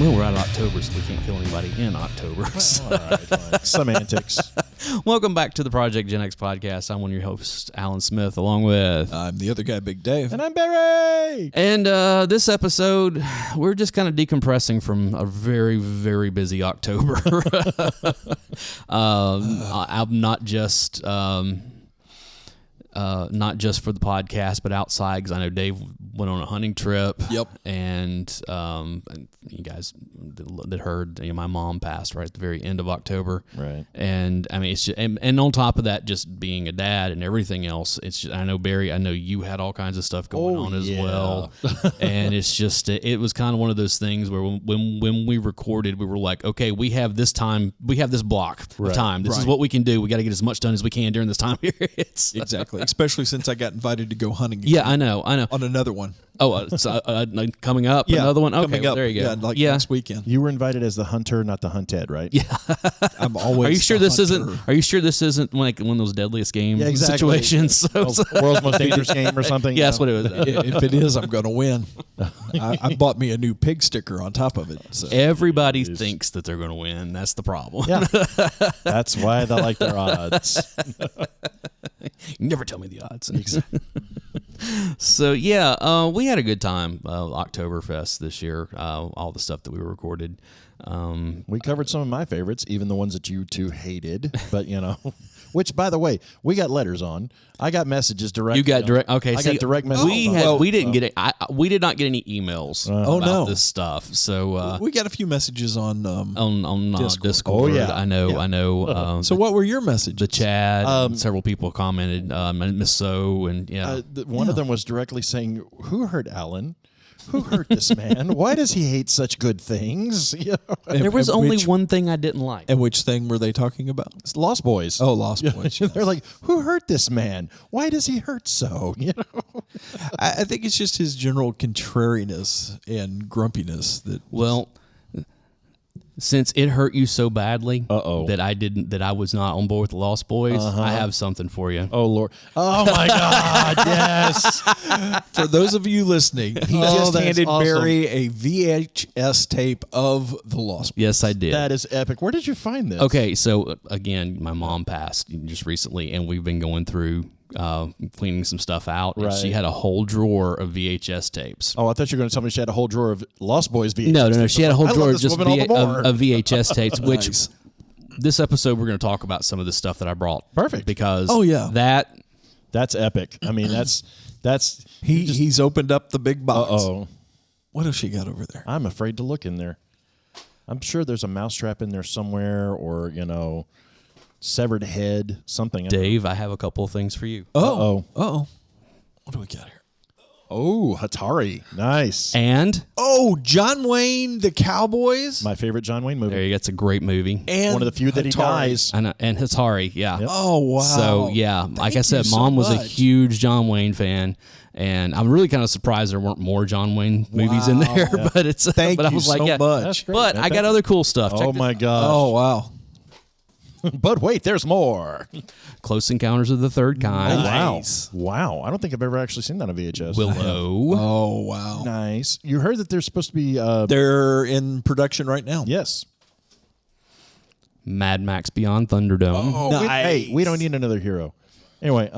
Well, we're out of October, so we can't kill anybody in October. Well, all right, fine. Semantics. Welcome back to the Project Gen X podcast. I'm one of your hosts, Alan Smith, along with... I'm the other guy, Big Dave. And I'm Barry! And this episode, we're just kind of decompressing from a very, very busy October. I'm not just for the podcast, but outside, because I know Dave went on a hunting trip. Yep. And you guys that heard, my mom passed right at the very end of October. Right. And I mean, it's just, and on top of that, just being a dad and everything else, it's just, I know Barry, I know you had all kinds of stuff going on as well. And it's just, it was kind of one of those things where when we recorded, we were like, okay, we have this time, we have this block of time. This is what we can do. We got to get as much done as we can during this time period. Exactly. Especially since I got invited to go hunting. Yeah, I know. On another one. Oh, coming up, another one? Okay, coming up. There you go. Yeah, next weekend. You were invited as the hunter, not the hunted, right? Yeah. I'm always Are you sure the this hunter. isn't? Are you sure this isn't like one of those deadliest game exactly. situations? World's most dangerous game or something? Yeah, that's what it was. If it is, I'm going to win. I bought me a new pig sticker on top of it. So. Everybody thinks that they're going to win. That's the problem. Yeah. That's why they like their odds. You never tell me the odds. So yeah, we had a good time. OctoberFest this year. All the stuff that we recorded. We covered some of my favorites, even the ones that you two hated. But which, by the way, we got letters on. I got messages direct. You got direct. Okay, I got direct messages. We didn't get it. We did not get any emails about this stuff. So we got a few messages on Discord. Oh yeah, I know. So what were your messages? The chat. Several people commented. Miss So and one of them was directly saying, "Who hurt Alan? Who hurt this man? Why does he hate such good things?" There was only one thing I didn't like. And which thing were they talking about? It's Lost Boys. Oh, Lost Boys. They're like, "Who hurt this man? Why does he hurt so?" I think it's just his general contrariness and grumpiness that. Well, since it hurt you so badly that I was not on board with the Lost Boys, I have something for you. Oh Lord! Oh my God! Yes. For those of you listening, he just handed Barry a VHS tape of the Lost Boys. Yes, I did. That is epic. Where did you find this? Okay, so again, my mom passed just recently, and we've been going through cleaning some stuff out. And she had a whole drawer of VHS tapes. Oh, I thought you were going to tell me she had a whole drawer of Lost Boys VHS. No. She had a whole drawer of just of VHS tapes. Which Nice. This episode we're going to talk about some of the stuff that I brought. Perfect. Because that's epic. I mean, that's he's opened up the big box. Uh-oh. What else she got over there? I'm afraid to look in there. I'm sure there's a mousetrap in there somewhere, or severed head, something. Dave, I have a couple of things for you. Oh. What do we got here? Oh, Hatari. Nice. And John Wayne, the Cowboys. My favorite John Wayne movie. there you go. It's a great movie. And one of the few that he dies. And Hatari, yeah. Yep. Oh, wow. So, yeah, like I said, Mom was a huge John Wayne fan, and I'm really kind of surprised there weren't more John Wayne movies in there. Yeah. But it's Thank but I you was like, so yeah. much. That's great. But I got other cool stuff. Oh, my gosh. Oh, wow. But wait, there's more. Close Encounters of the Third Kind. Nice. Wow. I don't think I've ever actually seen that on VHS. Willow. Oh, wow. Nice. You heard that there's supposed to be... They're in production right now. Yes. Mad Max Beyond Thunderdome. Oh, Hey, we don't need another hero. Anyway.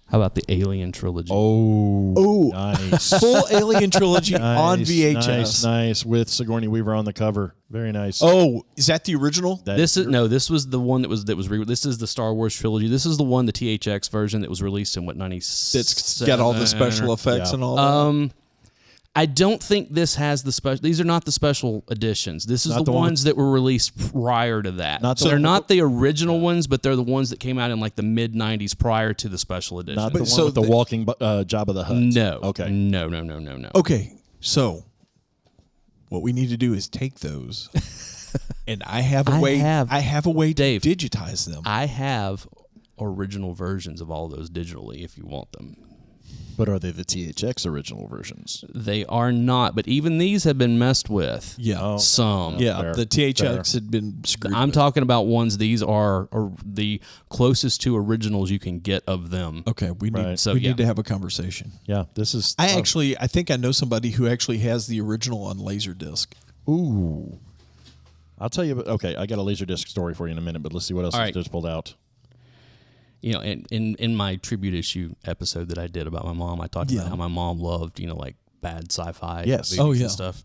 How about the Alien trilogy? Oh, Nice. full Alien trilogy on VHS. Nice. With Sigourney Weaver on the cover. Very nice. Oh, is that the original? This was the one that was this is the Star Wars trilogy. This is the one, the THX version that was released in 96. That's got all the special effects and all that. I don't think this has the special. These are not the special editions. This is Not the the one- ones that were released prior to that. They're not the original ones, but they're the ones that came out in like the mid '90s prior to the special edition. Not the one with the walking Jabba the Hutt. No. Okay. No. Okay, so what we need to do is take those, and I have a way Dave, to digitize them. I have original versions of all those digitally if you want them. But are they the THX original versions? They are not, but even these have been messed with. Yeah. Oh, Some. Yeah, fair, the THX had been screwed I'm with. talking about ones. These are the closest to originals you can get of them. Okay, we need Right. So, we yeah. need to have a conversation. Yeah, this is. I think I know somebody who actually has the original on Laserdisc. Ooh. I'll tell you. Okay, I got a Laserdisc story for you in a minute, but let's see what else All is right. just pulled out. You know, in my tribute issue episode that I did about my mom, I talked about how my mom loved, like bad sci-fi Yes. movies Oh, yeah. and stuff.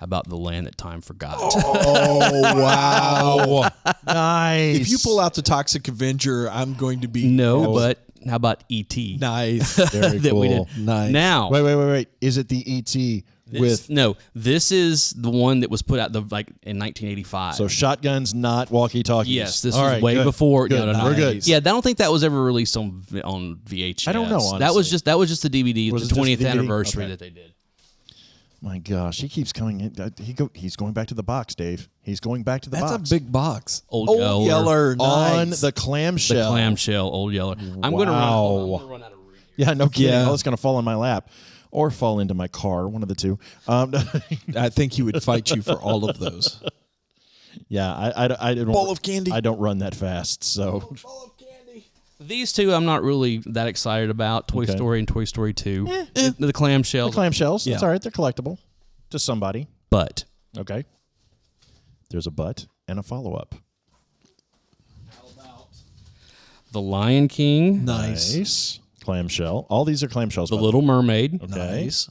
About the land that time forgot. Oh wow! Nice. If you pull out the Toxic Avenger, I'm going to be No, but how about E.T.? nice. Very that cool. we did. Nice. Now, Wait. Is it the ET with? no, this is the one that was put out in 1985. So shotguns, not walkie-talkies. Yes, this All was right, way good. before. Good. No. We're good. Yeah, I don't think that was ever released on VHS. I don't know, That was honestly. just the DVD, Was the it just 20th DVD? anniversary Okay. that they did. My gosh, he keeps coming in. He's going back to the box, Dave. He's going back to the That's box. a big box. Old Yeller, Yeller. on nice. the clamshell. The clamshell, Old Yeller. I'm going to run out of room. Yeah, no kidding. Yeah. Oh, it's going to fall in my lap or fall into my car, one of the two. I think he would fight you for all of those. Yeah, I don't. Bowl of candy. I don't run that fast, so. These two I'm not really that excited about, Toy Okay. Story and Toy Story 2. The clamshell. The clamshells. Yeah. That's all right. They're collectible to somebody. But Okay. There's a but and a follow-up. The Lion King, Nice. Clamshell. All these are clamshells. The by Little Mermaid, Okay. Nice.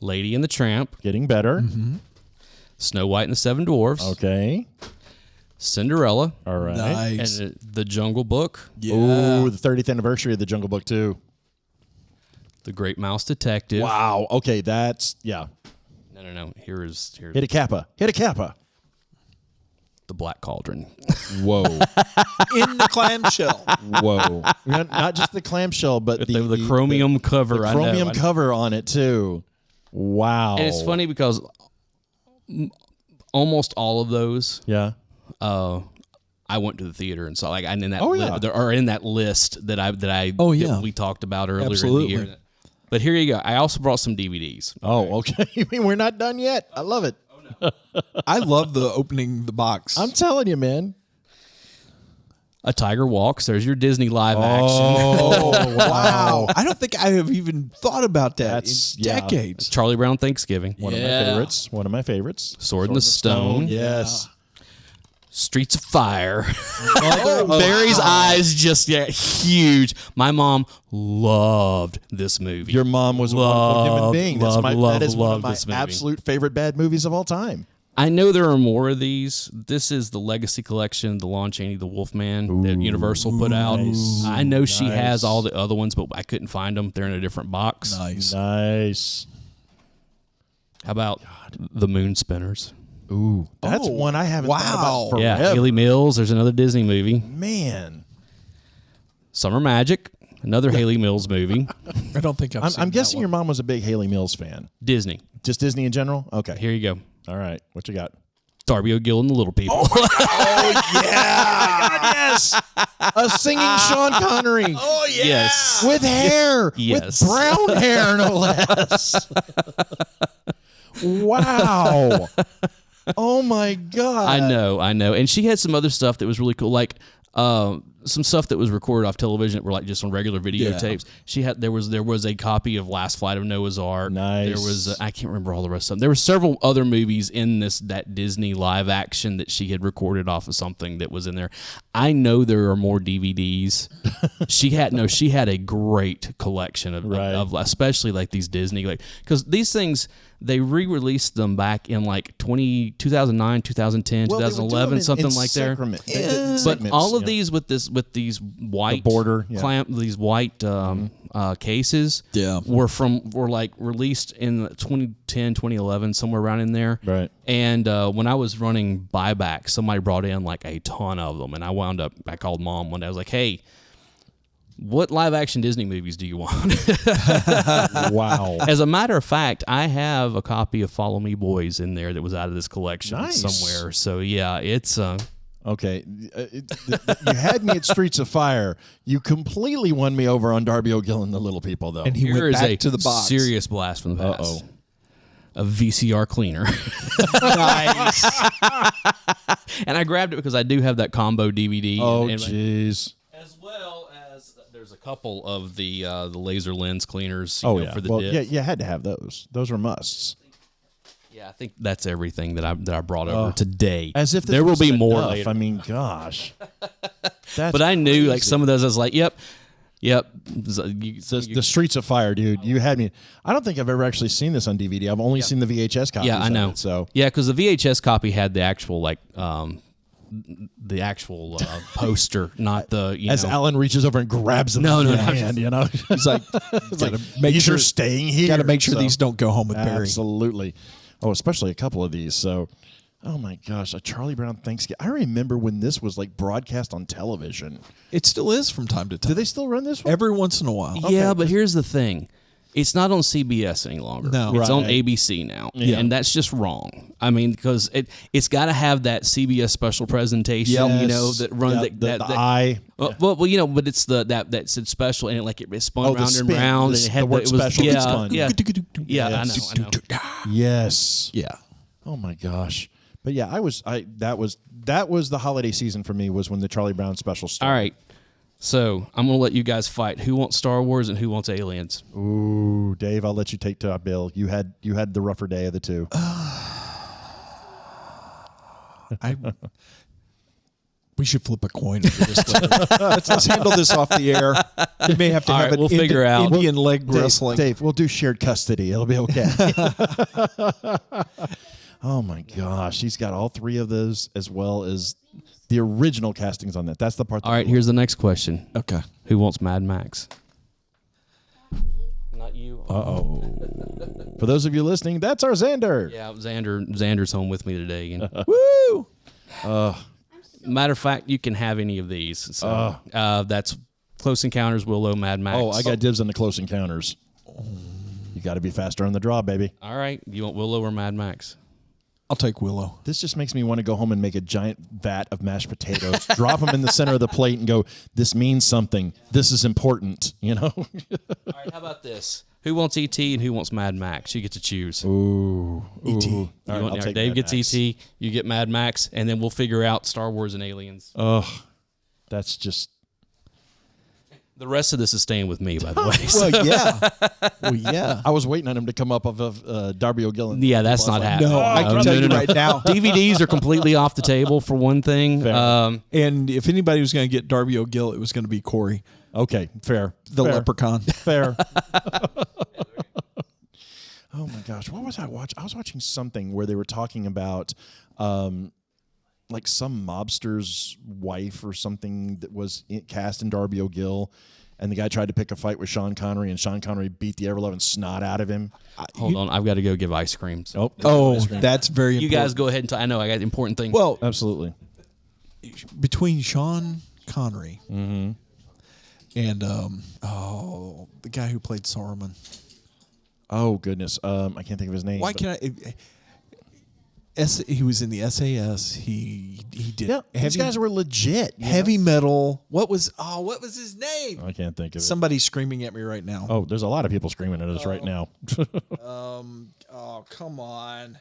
Lady and the Tramp, Getting better. Snow White and the Seven Dwarfs, Okay. Cinderella, All right. Nice. and the Jungle Book, Yeah. Ooh, the 30th anniversary of the Jungle Book 2. The Great Mouse Detective. Wow. Okay, that's yeah. No. Here's Hit a kappa. Hit a kappa. the Black Cauldron. Whoa. In the clamshell. Whoa. Not just the clamshell, but the chromium cover. The I know. chromium cover on it too. Wow. And it's funny because almost all of those, Yeah. I went to the theater and saw. Like, and in that Oh, yeah. or in that list that Oh, yeah. that we talked about earlier Absolutely. in the year. But here you go. I also brought some DVDs. Oh, okay. I mean, we're not done yet. I love it. I love the opening the box. I'm telling you, man. A Tiger Walks. There's your Disney live action. Oh, wow. I don't think I have even thought about that That's- in yeah. decades. Charlie Brown Thanksgiving. One of my favorites. One of my favorites. Sword in the Stone. Yes. Streets of Fire. Barry's eyes just huge. My mom loved this movie. Your mom was a wonderful human being. That is one of my this movie. absolute favorite bad movies of all time. I know there are more of these. This is the Legacy Collection, the Lon Chaney, the Wolfman that Universal put out. Nice. I know she Nice. has all the other ones, but I couldn't find them. They're in a different box. Nice. Nice. How about the Moon Spinners? Ooh, that's Oh, one I haven't wow. thought about Yeah, forever. Haley Mills. There's another Disney movie. Man, Summer Magic, another Haley Mills movie. I don't think I've seen I'm guessing that your mom was a big Haley Mills fan. Disney. Just Disney in general? Okay. Here you go. All right. What you got? Darby O'Gill and the Little People. Yes. A singing Sean Connery. Oh, yeah. Yes. With hair. Yes. With brown hair, no less. Wow. Oh, my God. I know. And she had some other stuff that was really cool, like some stuff that was recorded off television that were like just on regular videotapes. She had there was a copy of Last Flight of Noah's Ark. Nice. There was I can't remember all the rest of them. There were several other movies in that Disney live action that she had recorded off of something that was in there. I know there are more DVDs. She had a great collection of especially like these Disney, like, because these things, they re-released them back in like 2009, 2010, Well, they would do 2011, them something like there. But segments, all of yeah. these with these white border, yeah. these white cases Yeah. were like released in 2010, 2011, somewhere around in there. Right. And when I was running buyback, somebody brought in like a ton of them, and I called mom one day. I was like, "Hey, what live action Disney movies do you want?" Wow. As a matter of fact, I have a copy of Follow Me Boys in there that was out of this collection Nice. somewhere. So yeah, it's Okay, you had me at Streets of Fire. You completely won me over on Darby O'Gill and the Little People, though. And he Here went is back a to the box. serious blast from the past. Uh-oh. A VCR cleaner. Nice. And I grabbed it because I do have that combo DVD. Oh, and jeez. as well as there's a couple of the laser lens cleaners. Oh, know, yeah. for the Well, dip. yeah, you had to have those. Those were musts. Yeah, I think that's everything that I brought over today. As if this there will be wasn't more enough. later. I mean, gosh. That's But I knew like crazy. some of those. I was like, yep. The Streets of Fire, dude. You had me. I don't think I've ever actually seen this on DVD. I've only seen the VHS copies. Yeah, I know. Of it, so yeah, because the VHS copy had the actual poster, not the as Alan reaches over and grabs them, No, in no, his no. hand, you know, He's like, these are staying here. Got to make sure So- these don't go home with Barry. Absolutely. Oh, especially a couple of these. So, oh my gosh, a Charlie Brown Thanksgiving. I remember when this was like broadcast on television. It still is from time to time. Do they still run this one? Every once in a while. Yeah, but here's the thing. It's not on CBS any longer. No. It's on Right. ABC now. Yeah. And that's just wrong. I mean, because it's got to have that CBS special presentation, you know, that run Yep, that the eye. Well, you know, but it's that said special, and it spun Oh, the round and spin. round, The- and it had the word it was special yeah, spun. yeah, yeah. I Yes. know. Yes. Yeah. Oh my gosh. But yeah, that was the holiday season for me, was when the Charlie Brown special started. All right, so I'm gonna let you guys fight. Who wants Star Wars and who wants Aliens? Ooh, Dave, I'll let you take top bill. You had the rougher day of the two. We should flip a coin over this later. let's handle this off the air. We may have to All have right, an we'll figure out. Indian leg wrestling. Dave, we'll do shared custody. It'll be okay. Oh my gosh, he's got all three of those as well as the original castings on that. That's the part. All right, here's the next question. Okay. Who wants Mad Max? Not you. For those of you listening, that's our Xander. Yeah, Xander's home with me today. And Woo! matter of fact, you can have any of these. So that's Close Encounters, Willow, Mad Max. Oh, I got dibs on the Close Encounters. You got to be faster on the draw, baby. All right, you want Willow or Mad Max? I'll take Willow. This just makes me want to go home and make a giant vat of mashed potatoes, drop them in the center of the plate, and go, this means something. This is important, you know? All right, how about this? Who wants ET and who wants Mad Max? You get to choose. Ooh. E.T. All right, I'll take Dave Mad gets Max. ET, you get Mad Max, and then we'll figure out Star Wars and Aliens. That's just... The rest of this is staying with me, by the way. Well, yeah. Well, yeah. I was waiting on him to come up of Darby O'Gill. Yeah, that's not happening. No, I can tell you right now. DVDs are completely off the table for one thing. Fair. And if anybody was going to get Darby O'Gill, it was going to be Corey, Okay, fair. the Fair. leprechaun. Fair. Oh my gosh, what was I watching? I was watching something where they were talking about like some mobster's wife or something that was cast in Darby O'Gill, and the guy tried to pick a fight with Sean Connery, and Sean Connery beat the ever-loving snot out of him. Hold on, I've got to go give ice creams. Oh, that's very You important. guys go ahead and I know I got important things. Well, Absolutely. between Sean Connery and the guy who played Saruman. Oh goodness, I can't think of his name. Why but- can't I? He was in the SAS. He did. Yeah, these guys were legit. you know? heavy metal. What was his name? I can't think of it. Somebody's screaming at me right now. Oh, there's a lot of people screaming at us right now. Oh, come on.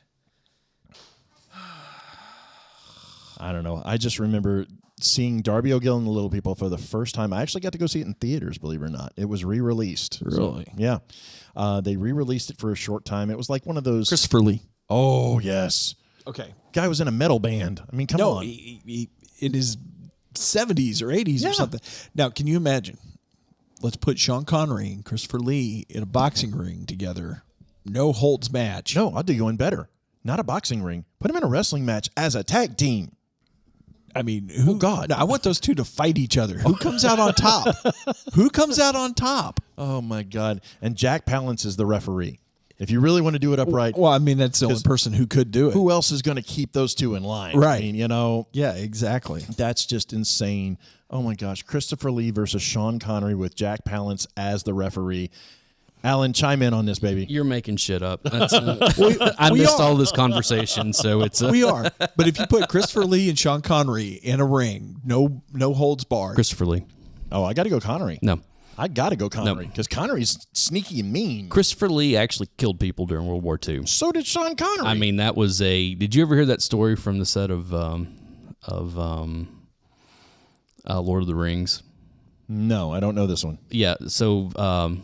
I don't know. I just remember seeing Darby O'Gill and the Little People for the first time. I actually got to go see it in theaters, believe it or not. It was re-released. Really? So, yeah. They re-released it for a short time. It was like one of those... Christopher Lee. Oh, yes. Okay. Guy was in a metal band. I mean, come No, on. he in his 70s or 80s Yeah. or something. Now, can you imagine? Let's put Sean Connery and Christopher Lee in a boxing ring together. No holds match. No, I'll do you one better. Not a boxing ring. Put them in a wrestling match as a tag team. I mean, who? God. No, I want those two to fight each other. Who comes out on top? Who comes out on top? Oh, my God. And Jack Palance is the referee. If you really want to do it upright, Well, I mean, that's the only 'Cause person who could do it. who else is going to keep those two in line? Right. I mean, you know... Yeah, exactly. That's just insane. Oh my gosh, Christopher Lee versus Sean Connery with Jack Palance as the referee. Alan, chime in on this, baby. You're making shit up. I missed all this conversation, so it's we are. But if you put Christopher Lee and Sean Connery in a ring, no holds barred. Christopher Lee. Oh, I got to go Connery. No. I got to go Connery because Connery's sneaky and mean. Christopher Lee actually killed people during World War II. So did Sean Connery. I mean, that was a. Did you ever hear that story from the set of Lord of the Rings? No, I don't know this one. Yeah. So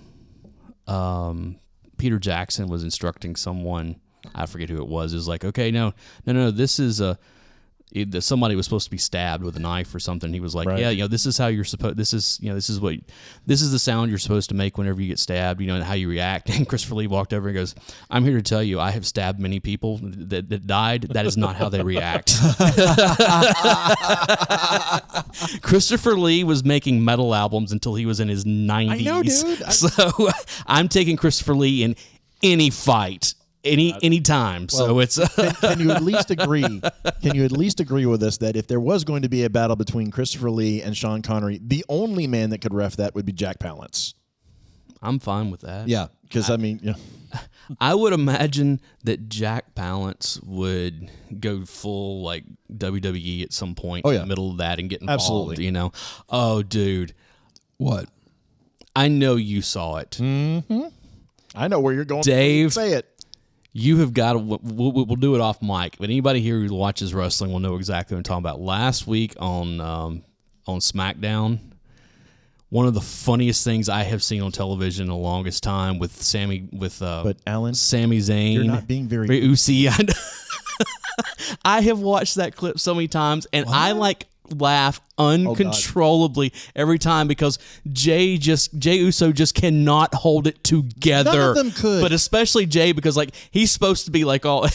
Peter Jackson was instructing someone. I forget who it was. It was like, okay, no. This is somebody was supposed to be stabbed with a knife or something. He was like, Right. yeah, this is how you're supposed. This is the sound you're supposed to make whenever you get stabbed. And how you react. And Christopher Lee walked over and goes, "I'm here to tell you, I have stabbed many people that died. That is not how they react." Christopher Lee was making metal albums until he was in his 90s. I know, dude. So I'm taking Christopher Lee in any fight. Any time. Well, so it's can you at least agree? Can you at least agree with us that if there was going to be a battle between Christopher Lee and Sean Connery, the only man that could ref that would be Jack Palance? I'm fine with that. Yeah, because I would imagine that Jack Palance would go full like WWE at some point in the middle of that and get involved. Absolutely. Oh, dude, What? I know you saw it. I know where you're going. Dave. Say it. You have got to. We'll do it off mic, but anybody here who watches wrestling will know exactly what I'm talking about. Last week on SmackDown, one of the funniest things I have seen on television in the longest time with But Alan, Sami Zayn. you're not being very Ucey. I have watched that clip so many times, and I laugh uncontrollably every time because Jay Uso just cannot hold it together. None of them could. But especially Jay because he's supposed to be like all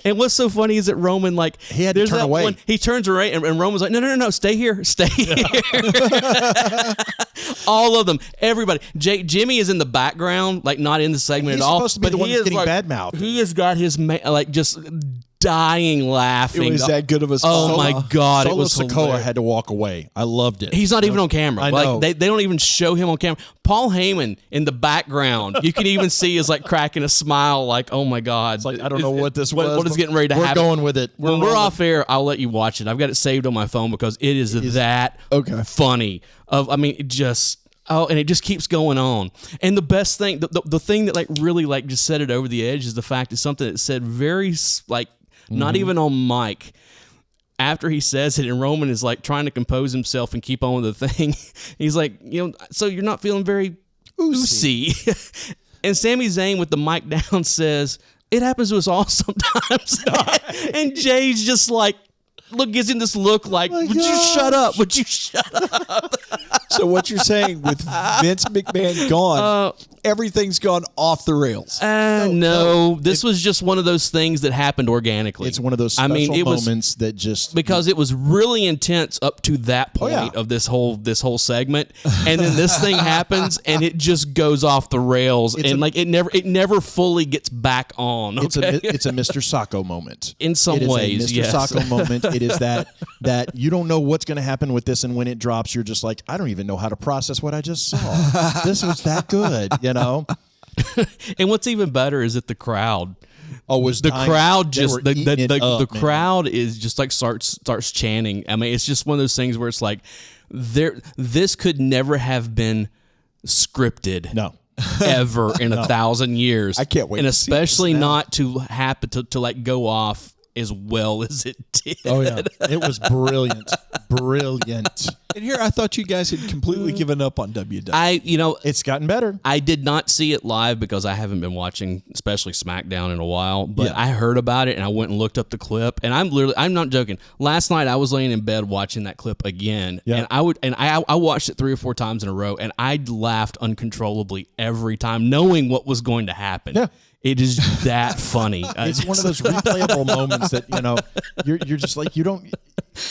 and what's so funny is that Roman he had to turn away. One, he turns away and Roman's like, no, stay here. All of them, everybody. Jimmy is in the background, not in the segment He's at all. supposed to be the one that's getting badmouthed. He has got his just dying laughing. It was that good of a Oh my God! Solo It was Sikoa hilarious. had to walk away. I loved it. He's not even on camera. I know. They don't even show him on camera. Paul Heyman in the background, you can even see is cracking a smile. Oh my God! It's I don't know what this was. What is getting ready to happen? We're going with it. When we're off air, I'll let you watch it. I've got it saved on my phone because it is that funny. And it just keeps going on. And the best thing, the thing that really just set it over the edge is the fact is something that said very not even on mic. After he says it, and Roman is trying to compose himself and keep on with the thing, he's like, so you're not feeling very Ucey. And Sami Zayn with the mic down says, it happens to us all sometimes. And Jay's just gives him this look would you shut up? Would you shut up? So what you're saying with Vince McMahon gone, everything's gone off the rails. No. This was just one of those things that happened organically. It's one of those special moments that just because it was really intense up to that point of this whole segment, and then this thing happens and it just goes off the rails, it never fully gets back on. Okay? It's a Mr. Sacco moment in some ways. Mr. Yes. Sacco moment. It is that you don't know what's going to happen with this, and when it drops, you're just like, I don't even know how to process what I just saw. This was that good, And what's even better is that the crowd. Was the dying. crowd They just were the eating it up, man. crowd is just starts chanting. It's just one of those things where it's this could never have been scripted. No. Ever in 1,000 years. I can't wait and to see especially this now. not to happen to go off as well as it did. Oh yeah, it was brilliant. And here, I thought you guys had completely given up on WWE. It's gotten better. I did not see it live because I haven't been watching, especially SmackDown, in a while. But I heard about it and I went and looked up the clip. And I'm not joking. Last night I was laying in bed watching that clip again, and I watched it 3 or 4 times in a row, and I laughed uncontrollably every time, knowing what was going to happen. Yeah. It is that funny. It's one of those replayable moments that you're just you don't.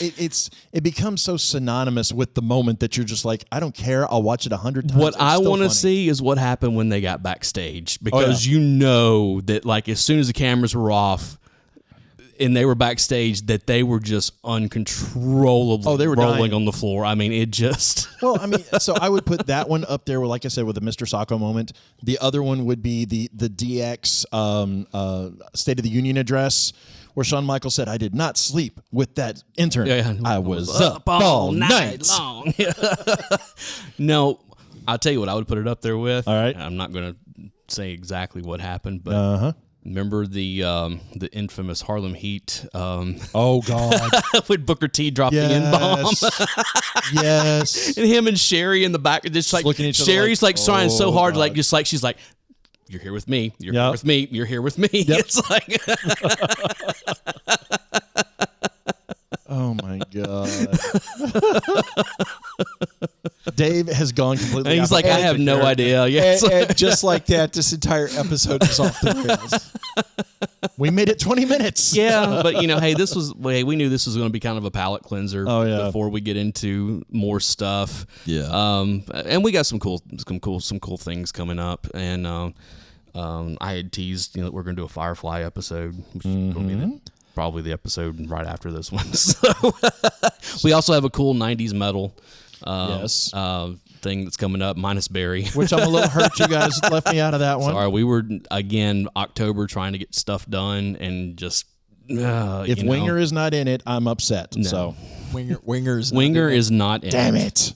It becomes so synonymous with the moment that you're just I don't care. I'll watch it 100 times. What I want to see is what happened when they got backstage, because that as soon as the cameras were off, and they were backstage, that they were just uncontrollably they were rolling dying. on the floor. I mean, it just... Well, I mean, so I would put that one up there with, like I said, with the Mr. Sacco moment. The other one would be the DX State of the Union address, where Shawn Michaels said, "I did not sleep with that intern. Yeah. I was up all night long." No, I'll tell you what I would put it up there with. All right. I'm not going to say exactly what happened, but remember the infamous Harlem Heat? Oh God! When Booker T dropped the N-bomb. Yes. And him and Sherry in the back, just like looking at each other Sherry's like trying so hard, God. like just like she's like, "You're here with me. You're Yep. here with me. You're here with me." Yep. It's like, Oh my God. Dave has gone completely. and he's like, "I have no character. idea." Yes. And just like that, this entire episode is off the rails. We made it 20 minutes. Yeah, but hey, we knew this was going to be kind of a palate cleanser. Oh, yeah. Before we get into more stuff. Yeah. And we got some cool things coming up, and I had teased that we're going to do a Firefly episode, which is going to be probably the episode right after this one. So we also have a cool '90s metal. Yes. Thing that's coming up, minus Barry. Which I'm a little hurt you guys left me out of that one. Sorry, we were again October trying to get stuff done, and just If Winger is not in it, I'm upset. No. So Winger is not in. damn it.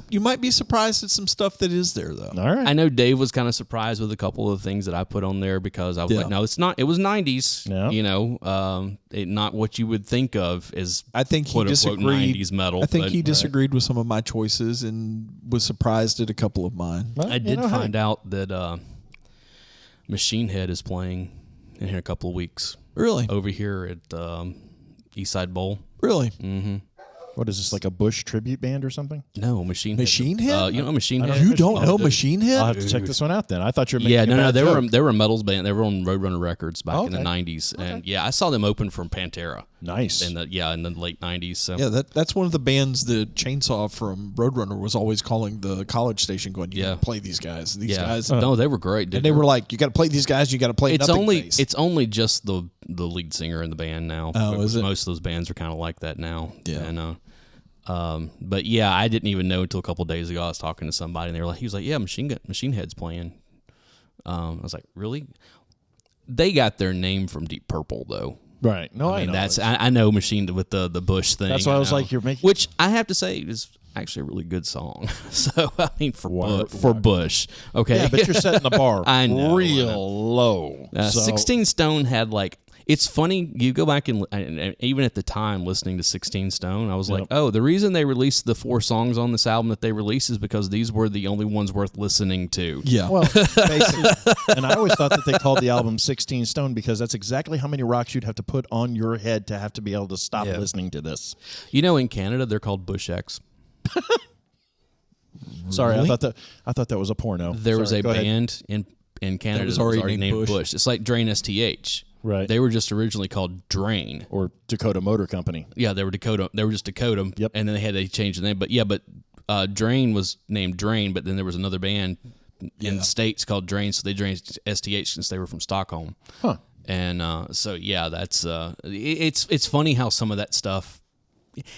You might be surprised at some stuff that is there though. All right. I know Dave was kind of surprised with a couple of things that I put on there, because I was like, no, it's not. It was '90s. Yeah. Not what you would think of as I think he quote unquote disagreed. '90s metal. I think but he disagreed with some of my choices and was surprised at a couple of mine. Well, I did find out that Machine Head is playing in here a couple of weeks Really? over here at Eastside Bowl. Really? What is this, like a Bush tribute band or something? No, Machine Head. Machine Head? You know Machine Head? You don't know Machine Head? I'll have to check this one out then. I thought you were making Yeah, a no, bad they joke. were a metals band. They were on Roadrunner Records back in the Okay. '90s, and I saw them open from Pantera Nice. in the late '90s. So Yeah, that's one of the bands that Chainsaw from Roadrunner was always calling the college station, going, "You gotta play these guys. These guys." no, they were great. And they were like, "You got to play these guys. You got to play." It's Nothing only Face." it's only just the lead singer in the band now. Oh, is it? Most of those bands are kind of like that now. Yeah. And but yeah, I didn't even know until a couple of days ago. I was talking to somebody, and they were like, he was like, "Yeah, Machine Head's playing." I was like, "Really?" They got their name from Deep Purple, though. Right. No, I mean, know. that's I know Machine with the Bush thing. That's why I was know. like, you're making- which I have to say is actually a really good song. So I mean, for Bush, okay. Yeah, but you're setting the bar I know, real low. So- 16 Stone had like. It's funny, you go back and even at the time listening to 16 Stone, I was like, oh, the reason they released the 4 songs on this album that they released is because these were the only ones worth listening to. Yeah. Well, basically, and I always thought that they called the album 16 Stone because that's exactly how many rocks you'd have to put on your head to have to be able to stop listening to this. In Canada, they're called Bush X. Sorry, Really? I thought that was a porno. There was Sorry, a go ahead. band in Canada was that was already already named named Bush. Bush. It's like Drain STH. Right. They were just originally called Drain. Or Dakota Motor Company. Yeah, they were Dakota. They were just Dakota. Yep. And then they changed the name. But Drain was named Drain. But then there was another band in the States called Drain, so they drained STH since they were from Stockholm. Huh. And so that's it's funny how some of that stuff.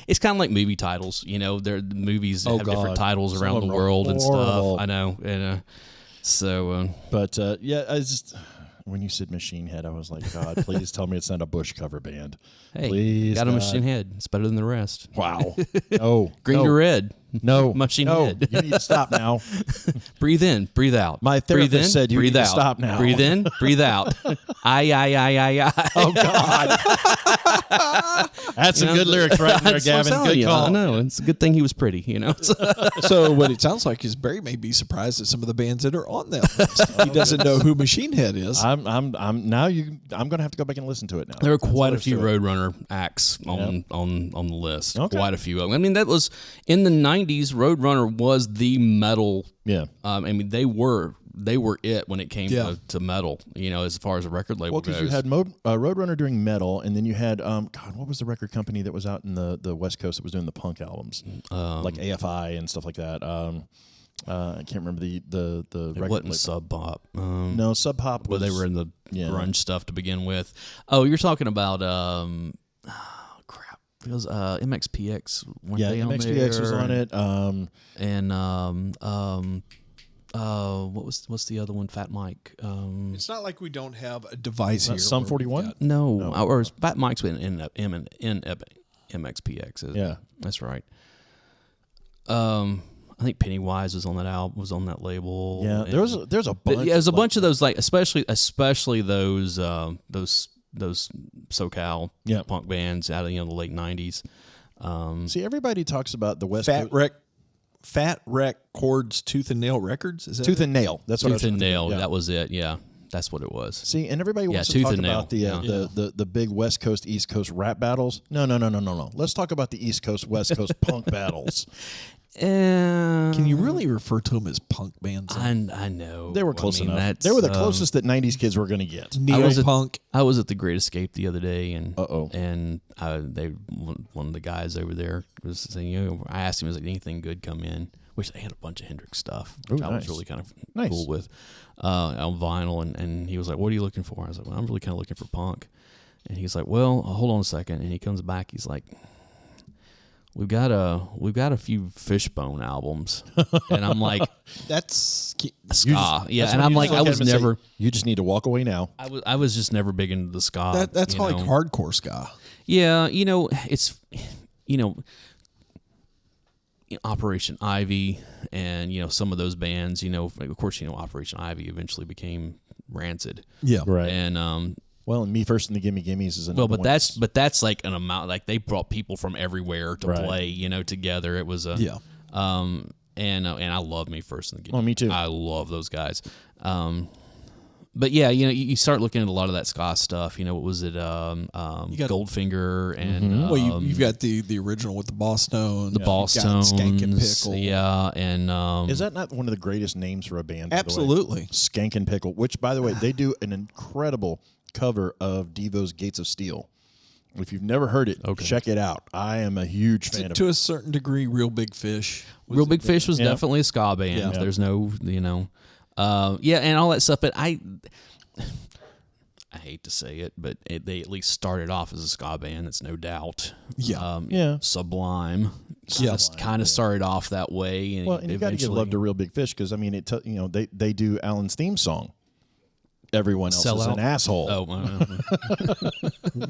It's kind of like movie titles, the movies have different titles Some around of the them are world and horrible. stuff. I know, and so. But I just when you said Machine Head, I was like, God, please tell me it's not a Bush cover band. Hey, Please, got a God. Machine Head. It's better than the rest. Wow. No. Green no, to red. No. Machine no. Head. You need to stop now. Breathe in, breathe out. My breathe therapist in, said you breathe need to out. stop now. Breathe in, breathe out. I. Oh, God. That's some good lyrics right there, That's what I'm Gavin. telling Good you. call. I know. It's a good thing he was pretty, So what it sounds like is Barry may be surprised at some of the bands that are on that list. He doesn't know who Machine Head is. I'm going to have to go back and listen to it now. There were That's quite all a few there's to it. Roadrunner acts on the list. Okay. Quite a few of them. I mean, that was in the '90s. Roadrunner was the metal. Yeah. I mean, they were it when it came to metal. As far as a record label Well, goes. because you had Roadrunner doing metal, and then you had God, what was the record company that was out in the West Coast that was doing the punk albums, like AFI and stuff like that. I can't remember the It record wasn't label. Sub Pop. No, Sub Pop was. But they were in the yeah. grunge stuff to begin with. Oh, you're talking about crap. It was MXPX. Weren't Yeah, they on MXPX there? was on it. What's the other one? Fat Mike. It's not like we don't have a device here. Sum where we've 41? got- No, or Fat Mike's been in MXPX. Isn't Yeah. it? That's right. I think Pennywise was on that album, was on that label. Yeah, and there's a bunch. yeah, there's a bunch of those, like especially those SoCal Yeah. punk bands out of the late '90s. See, everybody talks about the West Coast. Fat Wreck Chords Tooth and Nail Records. Is that Tooth it? and Nail. That's what I was Tooth and thinking. Nail. Yeah. That was it. Yeah, that's what it was. See, and everybody wants to Tooth talk and Nail. about Yeah. the big West Coast East Coast rap battles. No. Let's talk about the East Coast West Coast punk battles. Can you really refer to them as punk bands? I know They were close enough. that's, They were the closest that '90s kids were going to get. Neo-punk. I was at the Great Escape the other day, and Uh-oh. and one of the guys over there was saying, I asked him, "Is anything good come in?" Which they had a bunch of Hendrix stuff, which Ooh, I was nice. really kind of Nice. cool with on vinyl. And he was like, "What are you looking for?" I was like, "Well, I'm really kind of looking for punk." And he's like, "Well, hold on a second." And he comes back. He's like, We've got a few Fishbone albums," and I'm like, That's "Ska." Yeah, That's and when I'm you like, just I look at was him and say, never. You just need to walk away now. I was just never big into the ska. that's you like know. hardcore ska. Yeah, it's Operation Ivy and some of those bands. Of course, Operation Ivy eventually became Rancid. Yeah, Right. And Well, and Me First and the Gimme Gimmes is another but one. that's like an amount, like they brought people from everywhere to Right. play, together. It was yeah. And I love Me First and the Gimme. Oh, me too. I love those guys. But yeah, you start looking at a lot of that ska stuff. What was it? Goldfinger and Well, you've got the original with the Boss Tones, the Boss Tones, Skankin' Pickle. yeah, and Is that not one of the greatest names for a band? by the way? Absolutely. Skankin' Pickle, which, by the way, they do an incredible cover of Devo's Gates of Steel. If you've never heard it, check it out. I am a huge fan of To it. a certain degree, Real Big Fish. Real Big Fish was definitely a ska band. Yeah. There's no, and all that stuff. But I hate to say it, but they at least started off as a ska band. That's no doubt. Yeah. Yeah. Sublime. Yeah. Kind of started off that way. And Well, and you got to give love to Real Big Fish because, I mean, they do Alan's theme song. Everyone else Sell is Out? an asshole. Oh,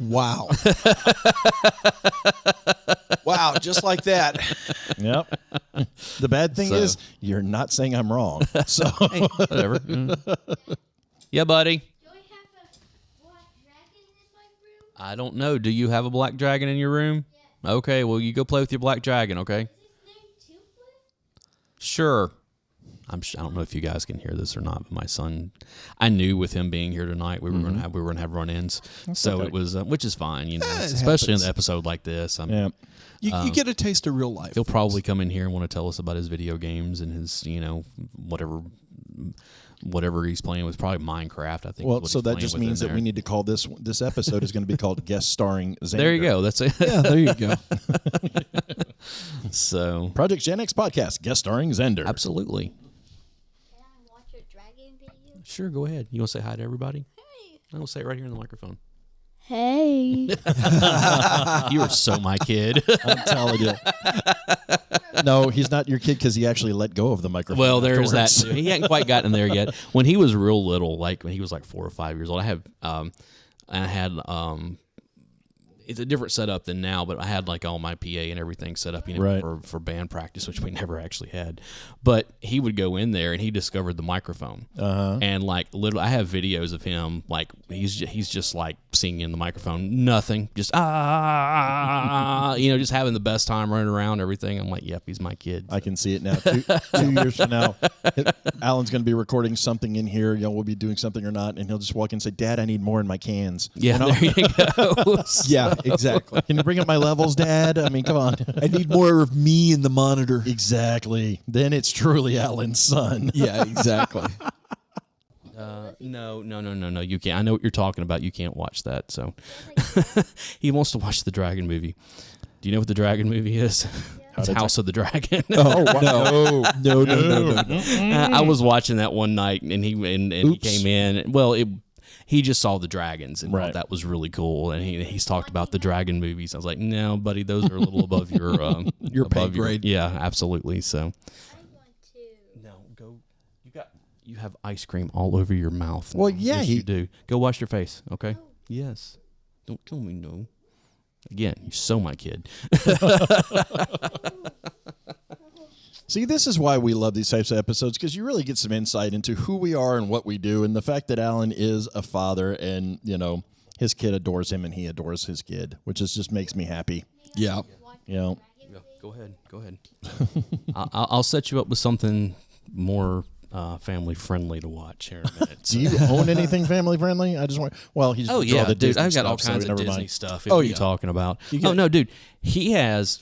Wow. Wow, just like that. Yep. The bad thing So- is, you're not saying I'm wrong. So whatever. Yeah, buddy. Do I have a black dragon in my room? I don't know. Do you have a black dragon in your room? Yeah. Okay, well, you go play with your black dragon, okay? Is his name Toothless? Sure. I don't know if you guys can hear this or not, but my son, I knew with him being here tonight, we were going to have run-ins. So okay. it was, which is fine, it especially in happens. an episode like this. yeah. You get a taste of real life. He'll probably come in here and want to tell us about his video games and his, whatever he's playing with. Probably Minecraft, I think. Well, is what so he's that playing just with in means that there. we need to call this episode is going to be called Guest Starring Xander. There you go. That's it. Yeah, there you go. So Project Gen X Podcast, Guest Starring Xander. absolutely. Can I watch a dragon video? Sure, go ahead. You want to say hi to everybody? Hey. I'll say it right here in the microphone. Hey. You are so my kid. I'm telling you. No, he's not your kid because he actually let go of the microphone. Well, there's that afterwards. too. He hadn't quite gotten there yet. When he was real little, like when he was like 4 or 5 years old, I had it's a different setup than now, but I had like all my PA and everything set up, Right. for band practice, which we never actually had. But he would go in there and he discovered the microphone, and like literally, I have videos of him like he's just like singing in the microphone, nothing, just just having the best time running around, everything. I'm like, yep, he's my kid. I can see it now. 2 years from now, Alan's going to be recording something in here. We'll be doing something or not, and he'll just walk in and say, "Dad, I need more in my cans." Yeah, there you go. Yeah, exactly. Can you bring up my levels, Dad? I mean, come on. I need more of me in the monitor. Exactly. Then it's truly Alan's son. Yeah, exactly. No. You can't. I know what you're talking about. You can't watch that. So he wants to watch the Dragon movie. Do you know what the Dragon movie is? Yeah. It's House of the Dragon. Oh, no. I was watching that one night, and he came in. Well, he just saw the dragons and thought that was really cool, and he's talked about the dragon movies. I was like, no, buddy, those are a little above your pay grade. Yeah, absolutely. So, I want to. no, go. You have ice cream all over your mouth. Well, now. yeah, yes, you do. Go wash your face. Okay. Yes. Don't tell me no. Again, you so my kid. See, this is why we love these types of episodes, because you really get some insight into who we are and what we do, and the fact that Alan is a father, and his kid adores him, and he adores his kid, which just makes me happy. Yeah. Yeah, go ahead. I'll set you up with something more family friendly to watch here in a minute. Do you own anything family friendly? I just want. Well, he's oh yeah, the dude, Disney I've got all stuff, kinds so of never Disney mind. stuff. Oh, You're yeah. talking about. Oh no, dude, he has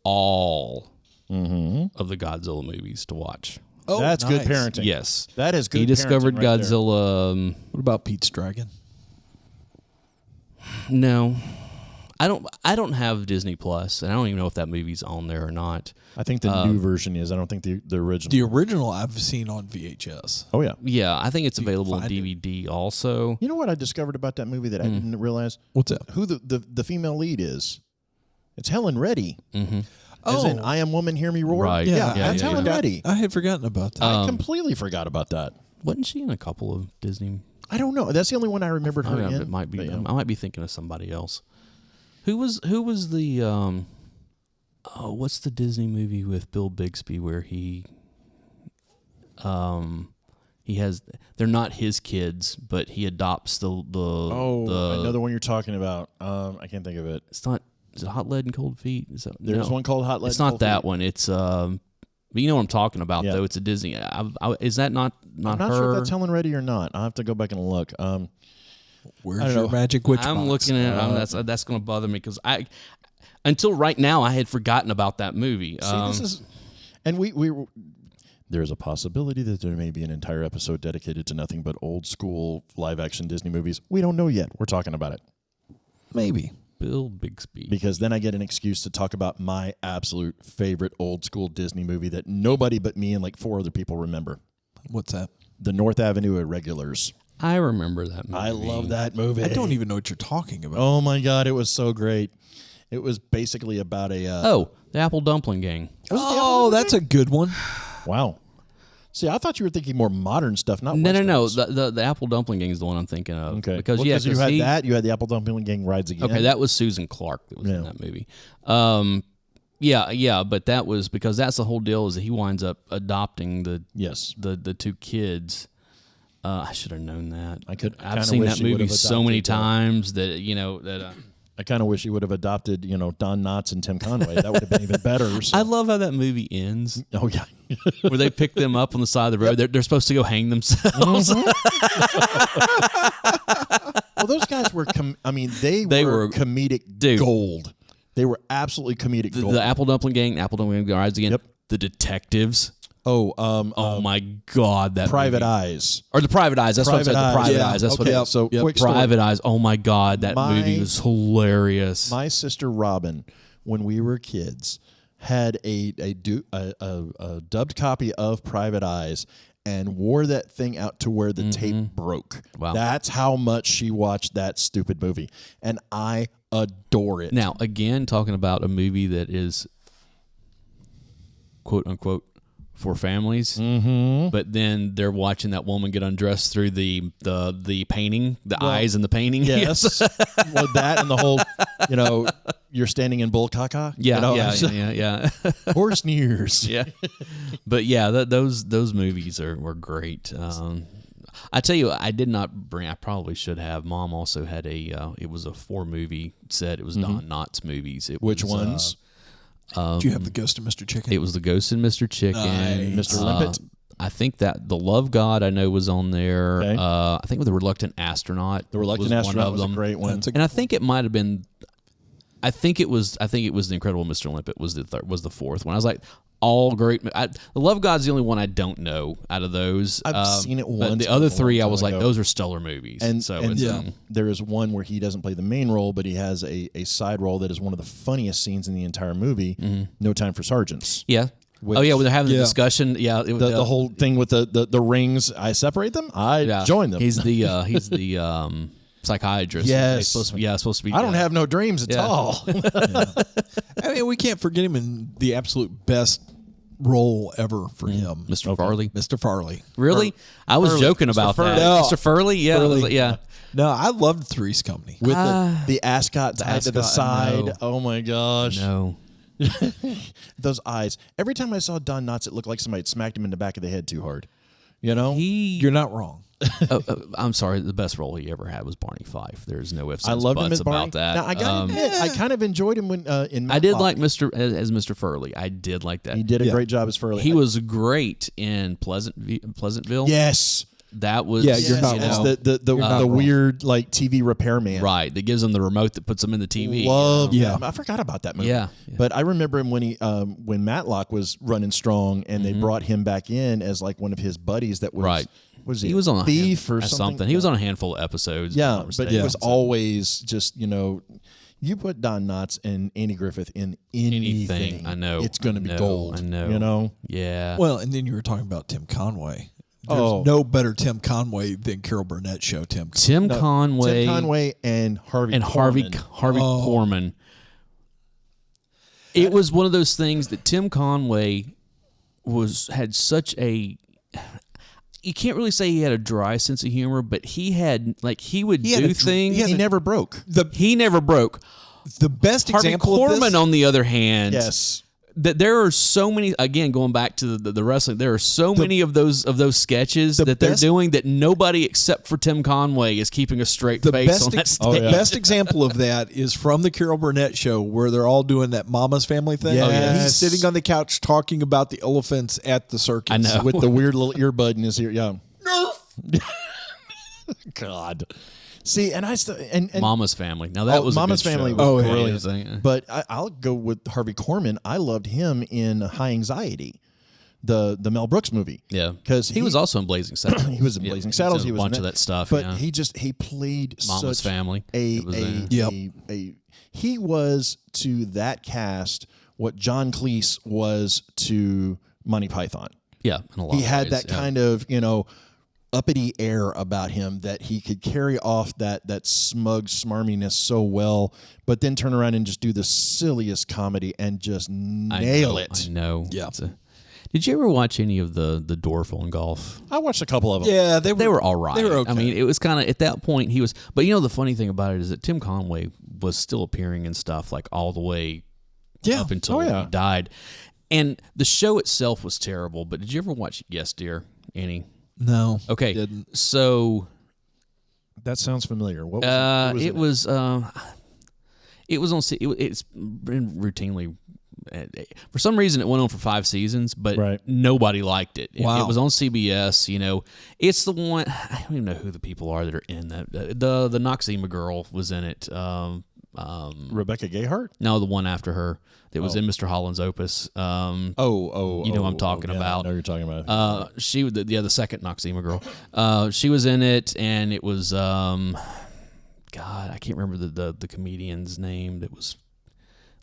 all of the Godzilla movies to watch. Oh, That's nice. good parenting. Yes, That is good. he discovered parenting right there. Godzilla. What about Pete's Dragon? No, I don't have Disney Plus, and I don't even know if that movie's on there or not. I think the new version is. I don't think the original. The original I've seen on VHS. Oh yeah. Yeah, I think it's can available on find it. DVD also. You know what I discovered about that movie that I didn't realize? What's that? Who the female lead is? It's Helen Reddy. Mm-hmm. As in, I Am Woman, Hear Me Roar. Right. Yeah, Yeah, that's yeah, Helen yeah. Reddy. I had forgotten about that. I completely forgot about that. Wasn't she in a couple of Disney? I don't know. That's the only one I remembered her in. It might be. But, yeah. I might be thinking of somebody else. Who was the? What's the Disney movie with Bill Bixby where he has? They're not his kids, but he adopts the. I know the one you're talking about. I can't think of it. It's not. Is it Hot Lead and Cold Feet? There's one called Hot Lead. It's not Cold that Feet. one. It's but you know what I'm talking about Yeah. though. It's a Disney. Is that not I'm not her? sure if that's Helen Reddy or not. I'll have to go back and look. Where's I don't your know. magic witch I'm box? looking at that's going to bother me because until right now I had forgotten about that movie. This is, and we there's a possibility that there may be an entire episode dedicated to nothing but old school live action Disney movies. We don't know yet. We're talking about it Maybe. Bill Bixby. because then I get an excuse to talk about my absolute favorite old school Disney movie that nobody but me and like 4 other people remember. What's that? The North Avenue Irregulars. I remember that movie. I love that movie. I don't even know what you're talking about. Oh my God, it was so great. It was basically about a. The Apple Dumpling Gang. Oh, that's a good one. Wow. See, I thought you were thinking more modern stuff, not No. Westerns. The Apple Dumpling Gang is the one I'm thinking of. Okay. Because Well, you had that. You had the Apple Dumpling Gang Rides Again. Okay, that was Susan Clark that was in Yeah. that movie. But that was because that's the whole deal is that he winds up adopting the 2 kids. I should have known that. I've seen that movie so many times that I kind of wish he would have adopted, Don Knotts and Tim Conway. That would have been even better. So. I love how that movie ends. Oh yeah, Where they pick them up on the side of the road. They're supposed to go hang themselves. Well, those guys were. They were comedic Dude. gold. They were absolutely comedic gold. The Apple Dumpling Gang, Rides Again. Yep. The Detectives. Oh my God, that Private movie. Eyes. Or the Private Eyes. That's Private what I said. The Eyes. Private Yeah. Eyes. That's Okay, what. so quick story. Private Eyes. Oh my God, that movie was hilarious. My sister Robin, when we were kids, had a dubbed copy of Private Eyes and wore that thing out to where the tape broke. Wow. That's how much she watched that stupid movie, and I adore it. Now, again, talking about a movie that is quote unquote for families, but then they're watching that woman get undressed through the painting, eyes in the painting. Yes. Well, that and the whole, you're standing in bull caca. Yeah. Horse nears. Yeah. But yeah, those movies were great. I tell you, I did not bring. I probably should have. Mom also had it was a 4-movie set. It was Don Knotts movies. Which ones? Do you have the Ghost of Mr. Chicken? It was the Ghost and Mr. Chicken, Nice. Mr. Limpet. I think that the Love God I know was on there. Okay. I think with the Reluctant Astronaut. The Reluctant Astronaut was a great one. That's a- And I think it might have been. I think it was the Incredible Mr. Limpet was the 4th one. I was like, all great. The Love God's the only one I don't know out of those. I've seen it once, But the but other a long three, I time was like, ago. those are stellar movies. And, so and it's, there is one where he doesn't play the main role, but he has a side role that is one of the funniest scenes in the entire movie. No Time for Sergeants. yeah. When they're having the Yeah. discussion, The whole thing with the rings. I separate them. I join them. He's the psychiatrist. Yes. He's supposed to be. I don't have no dreams at all. I mean, we can't forget him in the absolute best role ever for him, Mr. Farley. Mr. Farley. Really? I was joking about that. No. Mr. Furley? Yeah. I was like, yeah. No, I loved Three's Company. With the ascot tied to the ascot, side. no. Oh my gosh. No. Those eyes. Every time I saw Don Knotts, it looked like somebody had smacked him in the back of the head too hard. You know? You're not wrong. I'm sorry. The best role he ever had was Barney Fife. There's no ifs, I ands, loved him buts as Barney. about that. Now, I got to admit, I kind of enjoyed him when in I did Matlock. like as Mr. Furley. I did like that. He did a great job as Furley. He was great in Pleasantville. Yes. That was you're not As wrong. the wrong. weird like TV repairman. right. That gives him the remote that puts him in the TV. Love Yeah. him. I forgot about that movie. Yeah. But I remember him when he when Matlock was running strong and they brought him back in as like one of his buddies that was Right. Was He was on a thief or something. He was on a handful of episodes. if I'm Yeah, not but mistaken. he was always just, you put Don Knotts and Andy Griffith in anything. I know. It's going to be I know, gold. I know. You know? Yeah. Well, and then you were talking about Tim Conway. There's no better Tim Conway than Carol Burnett show Tim Conway. Tim Conway. Tim Conway and Harvey and Korman. Harvey Korman. It was one of those things that Tim Conway had such a. You can't really say he had a dry sense of humor, but he had he would do things. He never broke. He never broke. The best Harvey example of Korman, this, on the other hand, Yes. that there are so many. Again, going back to the wrestling, there are so many of those sketches that they're best- doing that nobody except for Tim Conway is keeping a straight face on that stage. the best example of that is from the Carol Burnett show where they're all doing that Mama's Family thing. Yes. And he's sitting on the couch talking about the elephants at the circus. I know. With the weird little earbud in his ear. Yeah. God. See, and I still and Mama's Family. Now that was a Mama's good Family show. was yeah. brilliant. But I'll go with Harvey Korman. I loved him in High Anxiety, the Mel Brooks movie. Yeah, because he was also in Blazing Saddles. he was in Blazing Saddles. He was a bunch in of that stuff. But yeah. he played Mama's such Family. It was he was to that cast what John Cleese was to Monty Python. Yeah, in a lot He of had ways, that kind of uppity air about him that he could carry off that smug smarminess so well, but then turn around and just do the silliest comedy and just nail it. I know. Yeah. Did you ever watch any of the Dwarf on Golf? I watched a couple of them. Yeah, They were all right. They were okay. I mean, it was kind of at that point he was. But the funny thing about it is that Tim Conway was still appearing in stuff like all the way up until he died, and the show itself was terrible. But did you ever watch Yes, Dear, Annie? No. Okay, Didn't. so That sounds familiar. What was it was on. It's been routinely. For some reason, it went on for 5 seasons, but nobody liked it. Wow. It was on CBS. It's the one. I don't even know who the people are that are in that. The Noxzema girl was in it. Rebecca Gayheart? No, the one after her that was in Mr. Holland's Opus. You know what I'm talking about. I know you're talking about. She the second Noxzema girl. She was in it, and it was God, I can't remember the comedian's name. That was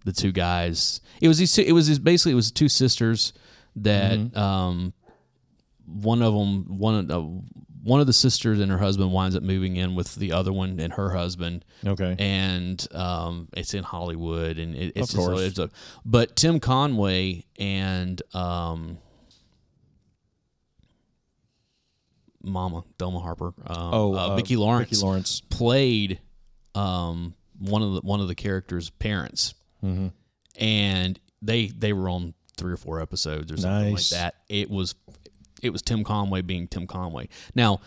the two guys. It was basically it was two sisters that one of the sisters and her husband winds up moving in with the other one and her husband. Okay. And it's in Hollywood, and it's Of course. but Tim Conway and Mama Thelma Harper, Vicki Lawrence, played one of the characters' parents, and they were on 3 or 4 episodes or something Nice. like that. It was Tim Conway being Tim Conway. Now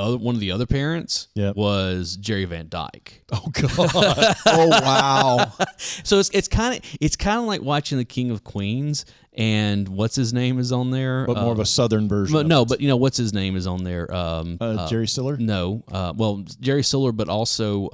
one of the other parents was Jerry Van Dyke. Oh God. Oh wow. So it's kind of like watching The King of Queens, and what's his name is on there, But more of a southern version. But of no, it. but what's his name is on there. Jerry Stiller? No, well Jerry Stiller, but also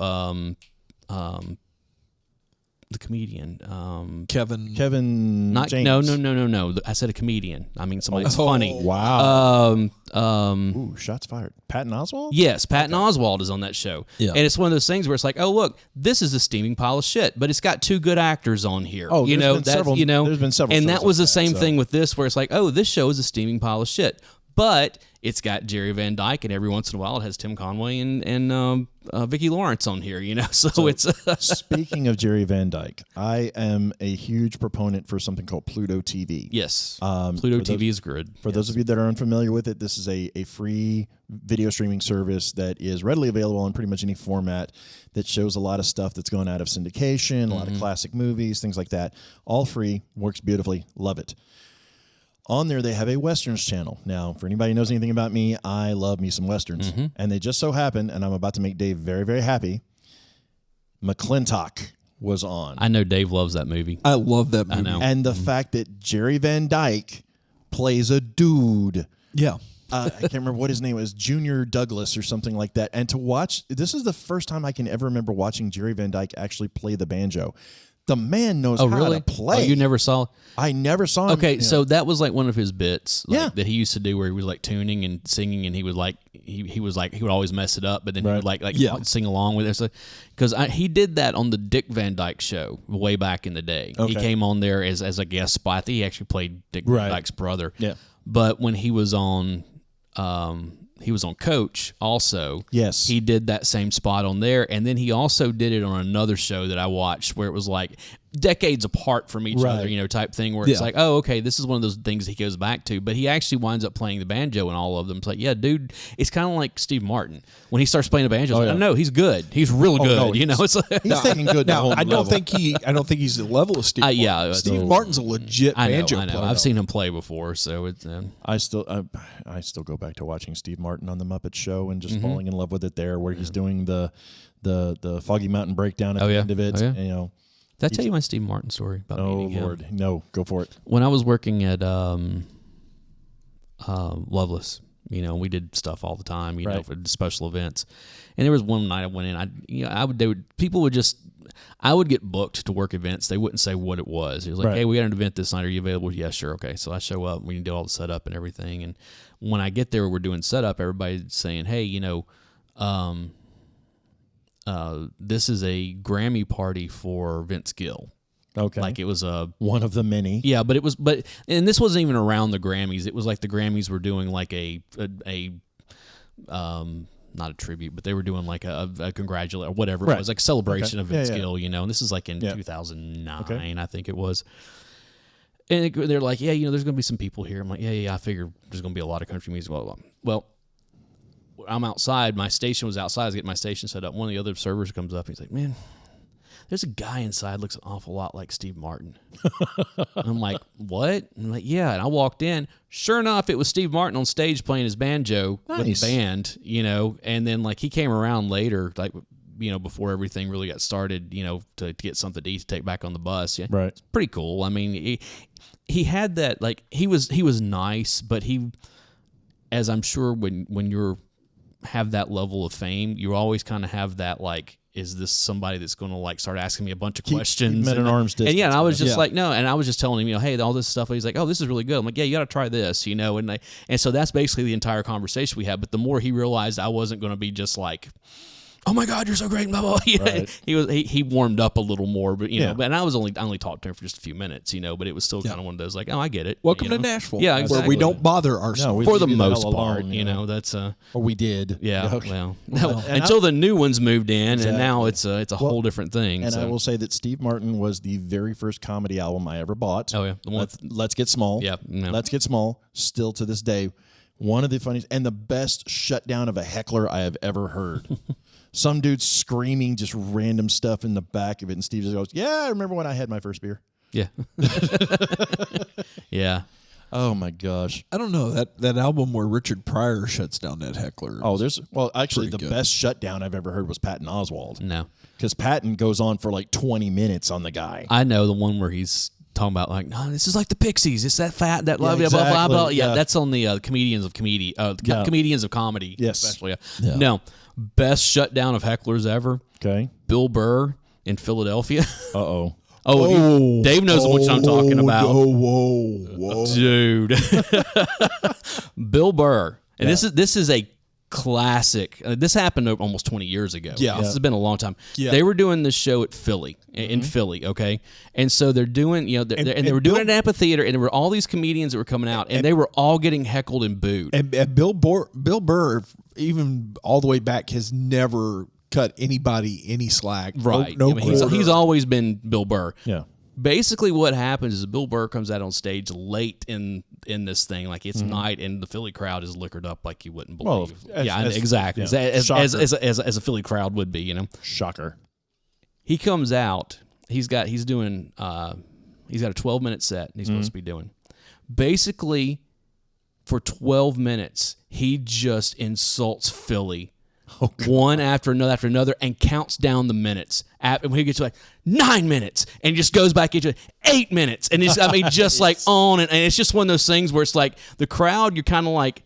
the comedian. Kevin. Not James. no. I said a comedian. I mean somebody that's funny. Wow. Ooh, shots fired. Patton Oswalt? Yes, Patton Oswalt is on that show. Yeah. And it's one of those things where it's like, oh, look, this is a steaming pile of shit, but it's got two good actors on here. Oh, you there's know, been that's, several- you know, there's been several and shows that was like the same that, thing so. with this, where it's like, oh, this show is a steaming pile of shit, but it's got Jerry Van Dyke, and every once in a while it has Tim Conway and Vicki Lawrence on here, you know. So it's Speaking of Jerry Van Dyke, I am a huge proponent for something called Pluto TV. yes, For Pluto those- TV is good. For those of you that are unfamiliar with it, this is a free video streaming service that is readily available in pretty much any format that shows a lot of stuff that's going out of syndication, a lot of classic movies, things like that. All free, works beautifully, love it. On there, they have a Westerns channel. Now, for anybody who knows anything about me, I love me some Westerns. And they just so happen, and I'm about to make Dave very, very happy, McClintock was on. I know Dave loves that movie. I love that movie. I know. And the fact that Jerry Van Dyke plays a dude. Yeah. I can't remember what his name was, Junior Douglas or something like that. And to watch, this is the first time I can ever remember watching Jerry Van Dyke actually play the banjo. The man knows Oh, how really? to play. Oh, you never saw? I never saw him. Okay, you know. so that was like one of his bits, like, Yeah. that he used to do, where he was like tuning and singing, and he would like he would always mess it up, but then he would like Yeah. sing along with it. So, because he did that on the Dick Van Dyke Show way back in the day. He Okay. came on there as a guest spot. I think he actually played Dick Van Dyke's brother. Yeah. But when he was on Coach also. Yes. He did that same spot on there, and then he also did it on another show that I watched where it was like decades apart from each other, you know, type thing, where it's Yeah. like, oh, okay, this is one of those things he goes back to, but he actually winds up playing the banjo in all of them. It's like, yeah, dude, it's kind of like Steve Martin. When he starts playing the banjo, it's like, no, he's good. He's real good, no, you know? It's like, He's taking good. Now, to a I whole don't level. think he's the level of Steve. yeah, Martin. it's Steve a- Martin's a legit I know, banjo I know. player. I've seen him play before, so it's... I still go back to watching Steve Martin on the Muppet Show and just falling in love with it there, where he's doing the Foggy Mountain breakdown at the end of it. Oh, yeah. And, you know, Did I tell you my Steve Martin story about oh meeting him? Lord, no, go for it. When I was working at Loveless, you know, we did stuff all the time, you know, Right. for special events. And there was one night I went in, I would get booked to work events. They wouldn't say what it was. It was like, Right. hey, we got an event this night. Are you available? Yeah, sure. Okay. So I show up. We can do all the setup and everything. And when I get there, we're doing setup. Everybody's saying, hey, you know, this is a Grammy party for Vince Gill. Okay, Like it was a one of the many. yeah, but and this wasn't even around the Grammys. It was like the Grammys were doing like a not a tribute, but they were doing like a congratulate or whatever Right. it was, like a celebration Okay. of Vince Yeah, yeah. Gill, you know. And this is like in Yeah. 2009, I think it was. And they're like, yeah, you know, there's going to be some people here. I'm like, yeah, I figure there's going to be a lot of country music, blah, blah, blah. Well, I'm outside. My station was outside. I was getting my station set up. One of the other servers comes up. And he's like, man, there's a guy inside looks an awful lot like Steve Martin. And I'm like, what? And I'm like, yeah. And I walked in. Sure enough, it was Steve Martin on stage playing his banjo with Nice. the band, you know. And then, like, he came around later, like, you know, before everything really got started, you know, to get something to eat to take back on the bus. Yeah. Right. It's pretty cool. I mean, he had that, like, he was nice, but he, as I'm sure when you're have that level of fame, you always kind of have that, like, is this somebody that's going to like start asking me a bunch of questions? keep 'em at an arm's And yeah, and I was distance, just like, no, and I was just telling him, you know, hey, all this stuff. He's like, oh, this is really good. I'm like, yeah, you got to try this, you know, and so that's basically the entire conversation we had. But the more he realized I wasn't going to be just like, oh my God, you're so great, blah, blah, blah. Right. He warmed up a little more, but you Yeah. know, and I only talked to him for just a few minutes, you know, but it was still kind of one of those like, oh, I get it. Welcome you to know? Nashville. Yeah, Where exactly. we don't bother ourselves. we For the leave you the most hell part, alone, you know, that's or we did. yeah, Okay. well, and until the new ones moved in, and now Exactly. it's a whole different thing. And so. I will say that Steve Martin was the very first comedy album I ever bought. Oh, yeah. The one Let's Get Small. Yeah, no. Let's Get Small. Still to this day, one of the funniest and the best shutdown of a heckler I have ever heard. Some dude screaming just random stuff in the back of it, and Steve just goes, "Yeah, I remember when I had my first beer." Yeah. Yeah. Oh my gosh. I don't know that album where Richard Pryor shuts down that heckler. Oh, actually the Pretty good. best shutdown I've ever heard was Patton Oswalt. No. Because Patton goes on for like 20 minutes on the guy. I know the one where he's talking about like, no, this is like the Pixies. It's that fat, that blah, Yeah, blah, blah, blah, blah. exactly. Yeah, Yeah. that's on the comedians of comedy. Yeah. Comedians of comedy. Yes. Especially. Yeah. No. Best shutdown of hecklers ever. Okay. Bill Burr in Philadelphia. Uh-oh. Oh, Dave knows what I'm talking about. Whoa. Dude. Bill Burr. And this is a classic. This happened almost 20 years ago. Yeah. This has been a long time. Yeah. They were doing this show at Philly, in Philly, okay? And so they're doing, they were doing it at an amphitheater, and there were all these comedians that were coming out, and they were all getting heckled and booed. And Bill Burr, even all the way back, has never cut anybody any slack. Right. No, I mean, he's always been Bill Burr. Yeah. Basically, what happens is Bill Burr comes out on stage late in this thing, like it's night, and the Philly crowd is liquored up like you wouldn't believe. Exactly. Yeah, As a Philly crowd would be, Shocker. He comes out. He's got a 12-minute set. He's supposed to be doing. Basically, for 12 minutes, he just insults Philly. One after another, and counts down the minutes. And when he gets to like 9 minutes, and just goes back into 8 minutes, and it's, just like on, and it's just one of those things where it's like the crowd, you're kind of like,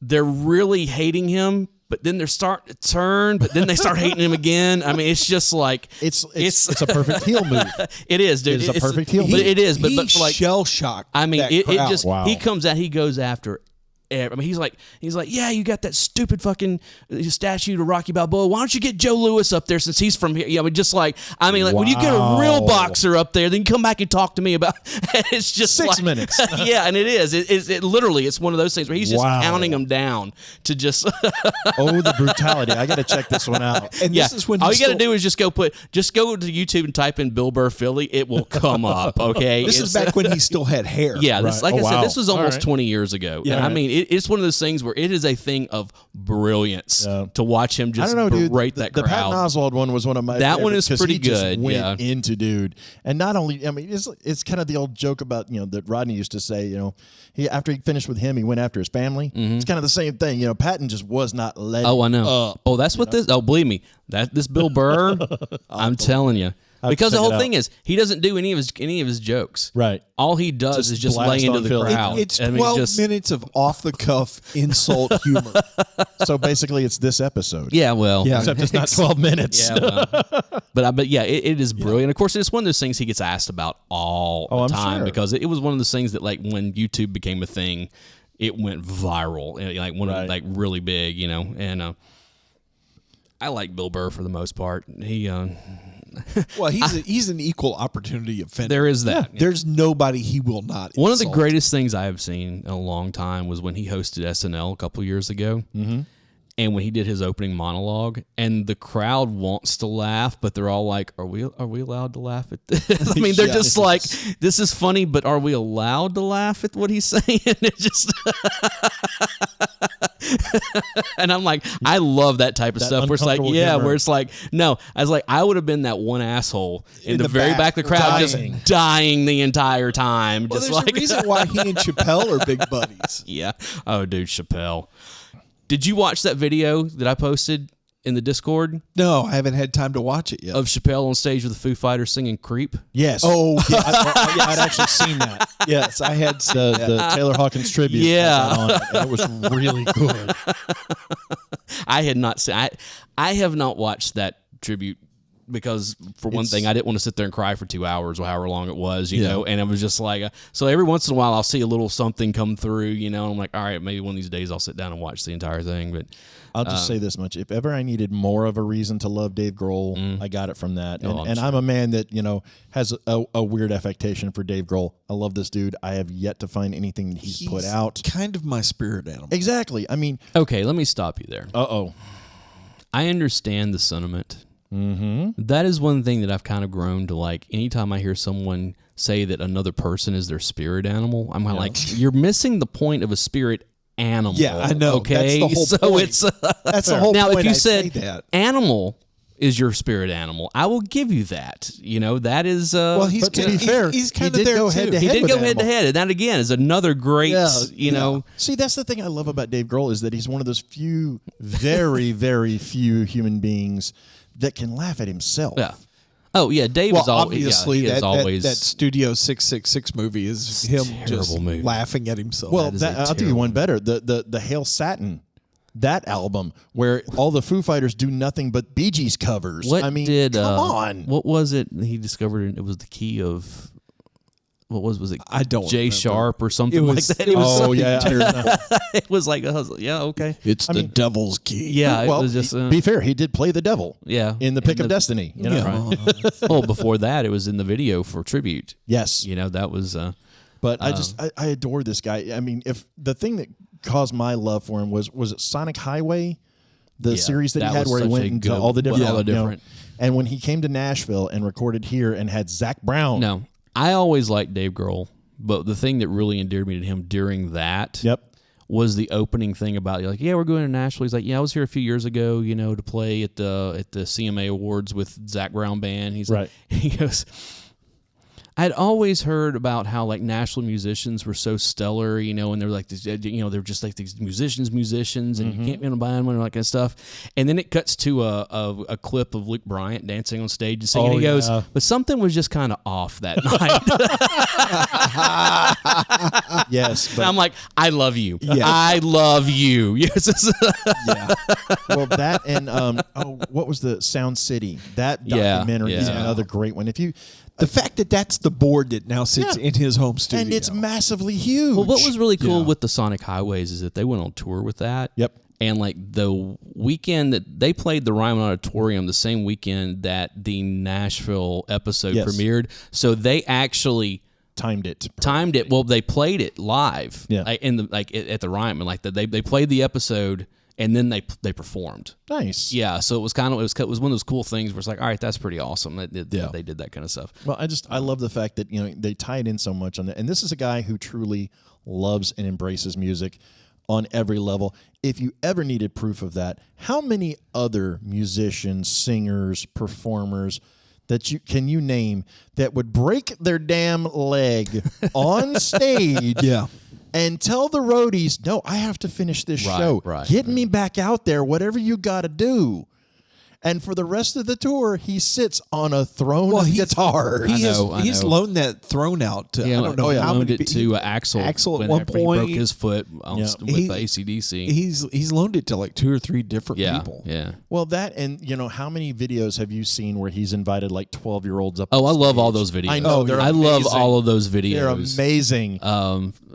they're really hating him, but then they're starting to turn, but then they start hating him again. I mean, it's just like it's a perfect heel move. It is, dude. It's a perfect heel move. But it is, but for like shell shocked. I mean, it just he comes out, he goes after. I mean, he's like, yeah, you got that stupid fucking statue to Rocky Balboa. Why don't you get Joe Louis up there since he's from here? Yeah, I mean, when you get a real boxer up there, then come back and talk to me about. It's just 6 minutes. Yeah, and it is. It literally, it's one of those things where he's just counting them down to just. Oh, the brutality! I got to check this one out. And this is when all you got to do is just go to YouTube and type in Bill Burr Philly. It will come up. Okay, this is back when he still had hair. Yeah, Right. like I said, this was almost right. 20 years ago. Yeah. And I mean, it's one of those things where it is a thing of brilliance to watch him just I don't know, dude. berate The that crowd. Patton Oswalt one was one of my That one is favorites, 'cause pretty he just good, went into dude, and not only it's kind of the old joke about that Rodney used to say. He after he finished with him, he went after his family. It's kind of the same thing. Patton just was not letting. Oh, I know. That's what this. Oh, believe me, this Bill Burr. I'm telling you. Because the check it whole thing out. is he doesn't do any of his jokes. Right. All he does is just blast lay into on the Philly. crowd. It's 12 minutes of off the cuff insult humor. So basically, it's this episode. Yeah, well. Yeah. Except it's not 12 minutes. Yeah, well. But yeah, it is brilliant. Of course, it's one of those things he gets asked about all the I'm time sure. because it was one of those things that, like, when YouTube became a thing, it went viral, like one of like really big, And I like Bill Burr for the most part. He. Well, he's an equal opportunity offender. There is that. Yeah. There's nobody he will not One of the insult. greatest things I have seen in a long time was when he hosted SNL a couple years ago. Mm-hmm. And when he did his opening monologue, and the crowd wants to laugh, but they're all like, "Are we allowed to laugh at this?" I mean, they're just like, "This is funny, but are we allowed to laugh at what he's saying?" It just, and I'm like, I love that type of stuff. Where it's like, humor. where it's like, no, I was like, I would have been that one asshole in the very back of the crowd, dying. just dying the entire time. Well, just there's like, a reason why he and Chappelle are big buddies. yeah. Oh, dude, Chappelle. Did you watch that video that I posted in the Discord No, I haven't had time to watch it yet. of Chappelle on stage with the Foo Fighters singing "Creep"? Yes. Oh, yeah. I'd actually seen that. Yes, I had seen The Taylor Hawkins tribute. Yeah. on it, and it was really good. I had not seen. I have not watched that tribute because, for one thing, I didn't want to sit there and cry for 2 hours or however long it was, you know. And it was just like, so every once in a while I'll see a little something come through, and I'm like, all right, maybe one of these days I'll sit down and watch the entire thing. But I'll just say this much: if ever I needed more of a reason to love Dave Grohl, I got it from that. And I'm a man that has a weird affectation for Dave Grohl. I love this dude. I have yet to find anything that he's put out. Kind of my spirit animal. Exactly. I mean, okay, let me stop you there. I understand the sentiment. Mm-hmm. That is one thing that I've kind of grown to like. Anytime I hear someone say that another person is their spirit animal, I'm like, you're missing the point of a spirit animal. Yeah, I know. Okay, That's the whole so point. it's That's the whole now point. if you I said say that. animal is your spirit animal, I will give you that. That is. Well, but to be fair, he's kind he of did there go too. head to he head did with go head to Animal. head, and that again is another great. See, that's the thing I love about Dave Grohl is that he's one of those few, very, very few human beings that can laugh at himself. Yeah. Oh yeah, Dave Well, is always. obviously, he is that always Studio 666 movie is him just movie. laughing at himself. Well, That is a I'll do you one better. The Hail Satin that album where all the Foo Fighters do nothing but Bee Gees covers. What I mean, did, come on. What was it he discovered? It was the key of... What was it? I don't J remember. sharp or something It was- like that. It was something- yeah. it was like, yeah, okay. It's the devil's key. Yeah, Well, it was just be fair, he did play the devil. yeah In the Pick of Destiny. You know? Yeah. Well, before that, it was in the video for Tribute. Yes. You know, that was But I adore this guy. I mean, if the thing that caused my love for him was it Sonic Highway, the Yeah, series that he that had was where he such went a into good- all the different, all the you know, different- and when he came to Nashville and recorded here and had Zach Brown. no. I always liked Dave Grohl, but the thing that really endeared me to him during that Yep. was the opening thing about like, yeah, we're going to Nashville. He's like, yeah, I was here a few years ago, you know, to play at the CMA Awards with Zach Brown Band. He's Right. like, he goes, I'd always heard about how like Nashville musicians were so stellar, you know, and they're like, you know, they're just like these musicians, and you can't be in a band and all that kind of stuff. And then it cuts to a clip of Luke Bryant dancing on stage and singing. Oh, He goes, yeah. but something was just kind of off that night. Yes. And But, I'm like, I love you. Yes. I love you. Yes. Yeah. well, that and what was the Sound City? That Yeah, documentary is yeah. another great one. If you The fact that that's the board that now sits Yeah. in his home studio. and it's massively huge. Well, what was really cool Yeah. with the Sonic Highways is that they went on tour with that. Yep. And like the weekend that they played the Ryman Auditorium, the same weekend that the Nashville episode Yes. premiered, so they actually timed it. timed it. Well, they played it live, Yeah. like, at the Ryman, like that. They played the episode and then they performed. Nice. Yeah, so it was one of those cool things where it's like, all right, that's pretty awesome that they did that kind of stuff. Well, I love the fact that, you know, they tie it in so much on that. And this is a guy who truly loves and embraces music on every level. If you ever needed proof of that, how many other musicians, singers, performers that you name that would break their damn leg on stage Yeah. and tell the roadies, no, I have to finish this Right, show. right. Get me back out there, whatever you got to do. And for the rest of the tour, he sits on a throne of guitars. He's know. loaned that throne out to, I don't know how loaned many it to Axel. Axel at when one after he point. broke his foot with He- AC/DC. He's loaned it to like 2 or 3 different Yeah, people. yeah. Well, that and, you know, how many videos have you seen where he's invited like 12-year-olds up? Oh, on I love stage? all those videos. I know. They're I love amazing. all of those They're videos. amazing.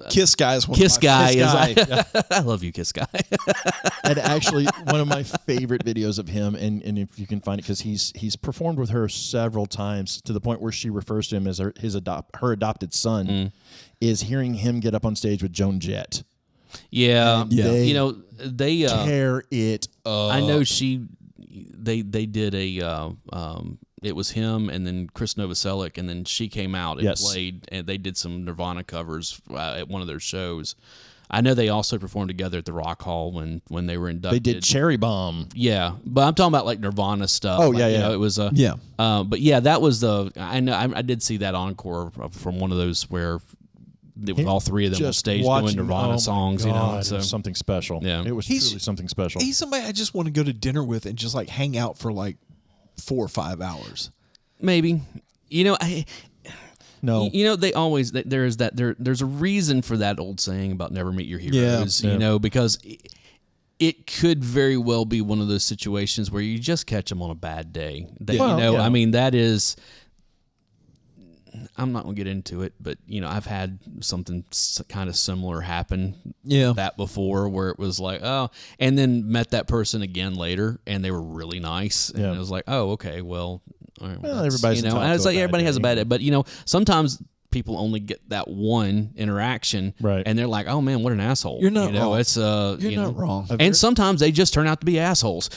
Kiss Guy is one Kiss of my Guy favorites. is. I love you, Kiss Guy. And actually, one of my favorite videos of him, and if you can find it, because he's performed with her several times to the point where she refers to him as her adopted son, is hearing him get up on stage with Joan Jett. Yeah, they You know, they. Tear it up. I know They did a. It was him and then Chris Novoselic, and then she came out and Yes. played, and they did some Nirvana covers at one of their shows. I know they also performed together at the Rock Hall when they were They inducted. did Cherry Bomb. Yeah, but I'm talking about like Nirvana stuff. Oh, like, yeah, you yeah. know, it was Yeah. but yeah, that was the. I know I did see that encore from one of those where it was all three of them on Just stage watching- doing Nirvana oh my songs. You know, God, it so was something special. Yeah. It was He's- truly something special. He's somebody I just want to go to dinner with and just like hang out for like 4 or 5 hours. maybe you know. No. You know, they always there's a reason for that old saying about never meet your heroes. Yeah. You know, because it could very well be one of those situations where you just catch them on a bad day. That, Well, you know, yeah. I mean, that is. I'm not gonna get into it, but you know, I've had something kind of similar happen. Yeah. That before, where it was like, oh, and then met that person again later, and they were really nice, and Yeah. it was like, oh, okay, well, all right, Well, that's, everybody's you know, entitled and it's to a like bad everybody has a day. bad day, but you know, sometimes people only get that one interaction, Right. And they're like, oh man, what an asshole. You're not you know, wrong. It's You're you not know. wrong. And sometimes they just turn out to be assholes.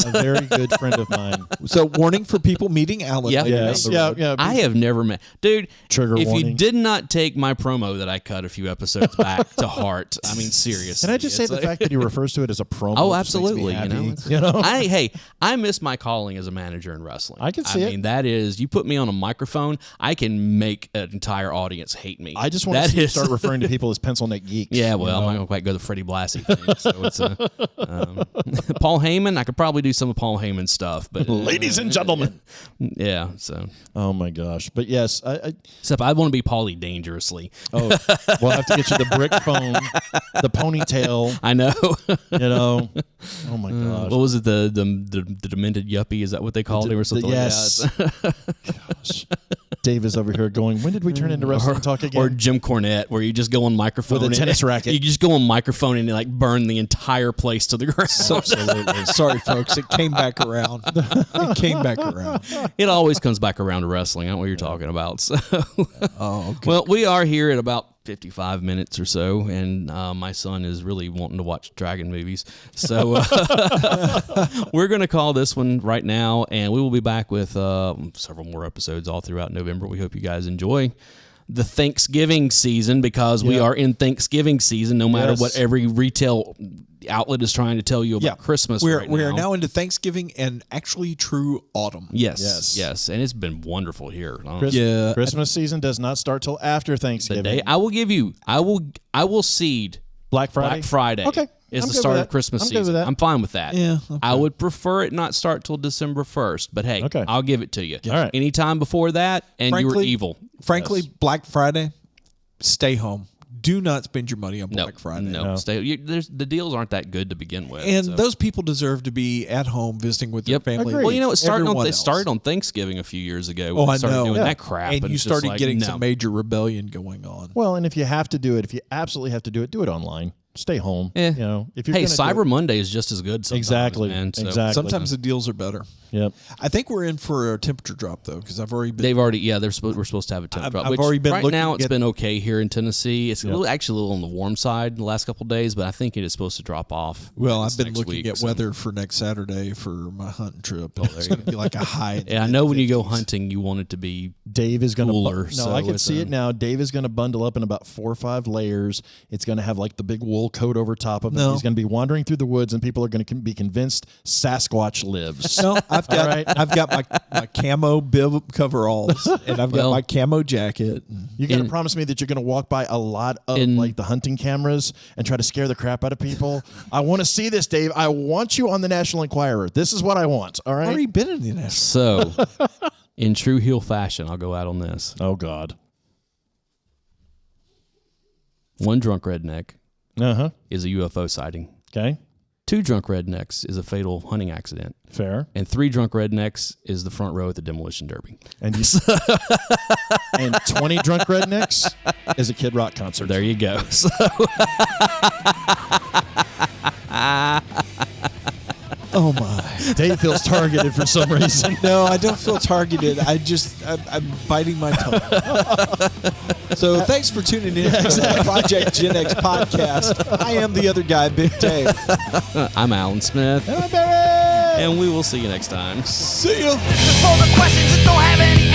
A very good friend of mine. So warning for people meeting Alan. Yeah. later Yes. down the Yeah. road. Yeah. I have never met, dude. Trigger if warning. you did not take my promo that I cut a few episodes back to heart, I mean, seriously. Can I just say it's the like- fact that he refers to it as a promo? Oh, just makes me absolutely. You happy, know, I miss my calling as a manager in wrestling. I can see I it. mean, that is, you put me on a microphone, I can make an entire audience hate me. I just want to start referring to people as pencil neck geeks. Yeah, well, I'm not going to quite go the Freddie Blassie thing. So it's Paul Heyman. I could probably do some of Paul Heyman's stuff, but ladies and gentlemen. Yeah. So. Oh my gosh! But yes, Except I want to be Paulie dangerously. Oh, we'll have to get you the brick phone, the ponytail. I know. You know. Oh my gosh! What was it? The demented yuppie? Is that what they called him or something? Yes. Like that? Gosh. Dave is over here going, when did we turn into wrestling talk again? Or Jim Cornette, where you just go on microphone with a tennis racket. You just go on microphone and like burn the entire place to the ground. Absolutely. Sorry, folks. It came back around. It came back around. It always comes back around to wrestling. I don't know what you're talking about. So. Oh, okay. Well, we are here at about 55 minutes or so, and my son is really wanting to watch dragon movies. So we're going to call this one right now, and we will be back with several more episodes all throughout November. We hope you guys enjoy the Thanksgiving season, because we are in Thanksgiving season, no matter what every retail outlet is trying to tell you about Christmas. We are now into Thanksgiving and actually true autumn. Yes, and it's been wonderful here. Christmas season does not start till after Thanksgiving. The day I will seed Black Friday. Okay. Is the start of Christmas season. I'm fine with that. Yeah. Okay. I would prefer it not start till December 1st, but hey, I'll give it to you. All right. Anytime before that, and you were evil. Frankly, Black Friday, stay home. Do not spend your money on Black Friday. No. The deals aren't that good to begin with. And those people deserve to be at home visiting with their family. Agreed. Well, you know, it started on Thanksgiving a few years ago. Oh, I started know. doing that crap. And you started getting some major rebellion going on. Well, and if you have to do it, if you absolutely have to do it online. Stay home. You know, if you're Cyber Monday is just as good sometimes. Exactly. Man, so. Exactly. Sometimes the deals are better. Yep. I think we're in for a temperature drop though, because we're supposed to have a temperature drop. I've already been right looking now. It's been okay here in Tennessee. It's actually a little on the warm side the last couple of days, but I think it is supposed to drop off. Well, I've been looking at weather for next Saturday for my hunting trip. It's going to be like a high. I know when you go hunting, you want it to be Dave is going to cooler. I can see it now. Dave is going to bundle up in about 4 or 5 layers. It's going to have like the big wool coat over top of it. He's going to be wandering through the woods, and people are going to be convinced Sasquatch lives. No, I've got my camo bib coveralls, and I've got my camo jacket. You're going to promise me that you're going to walk by a lot of like the hunting cameras and try to scare the crap out of people. I want to see this, Dave. I want you on the National Enquirer. This is what I want. All right. I've already been in the National. So, in true heel fashion, I'll go out on this. Oh God. One drunk redneck is a UFO sighting. Okay. 2 drunk rednecks is a fatal hunting accident. Fair. And 3 drunk rednecks is the front row at the demolition derby. And and 20 drunk rednecks is a Kid Rock concert. There you go. So oh my! Dave feels targeted for some reason. No, I don't feel targeted. I'm biting my tongue. So thanks for tuning in to the Project Gen X podcast. I am the other guy, Big Dave. I'm Alan Smith. And I'm Barry. And we will see you next time. See ya. This is for the questions that don't have any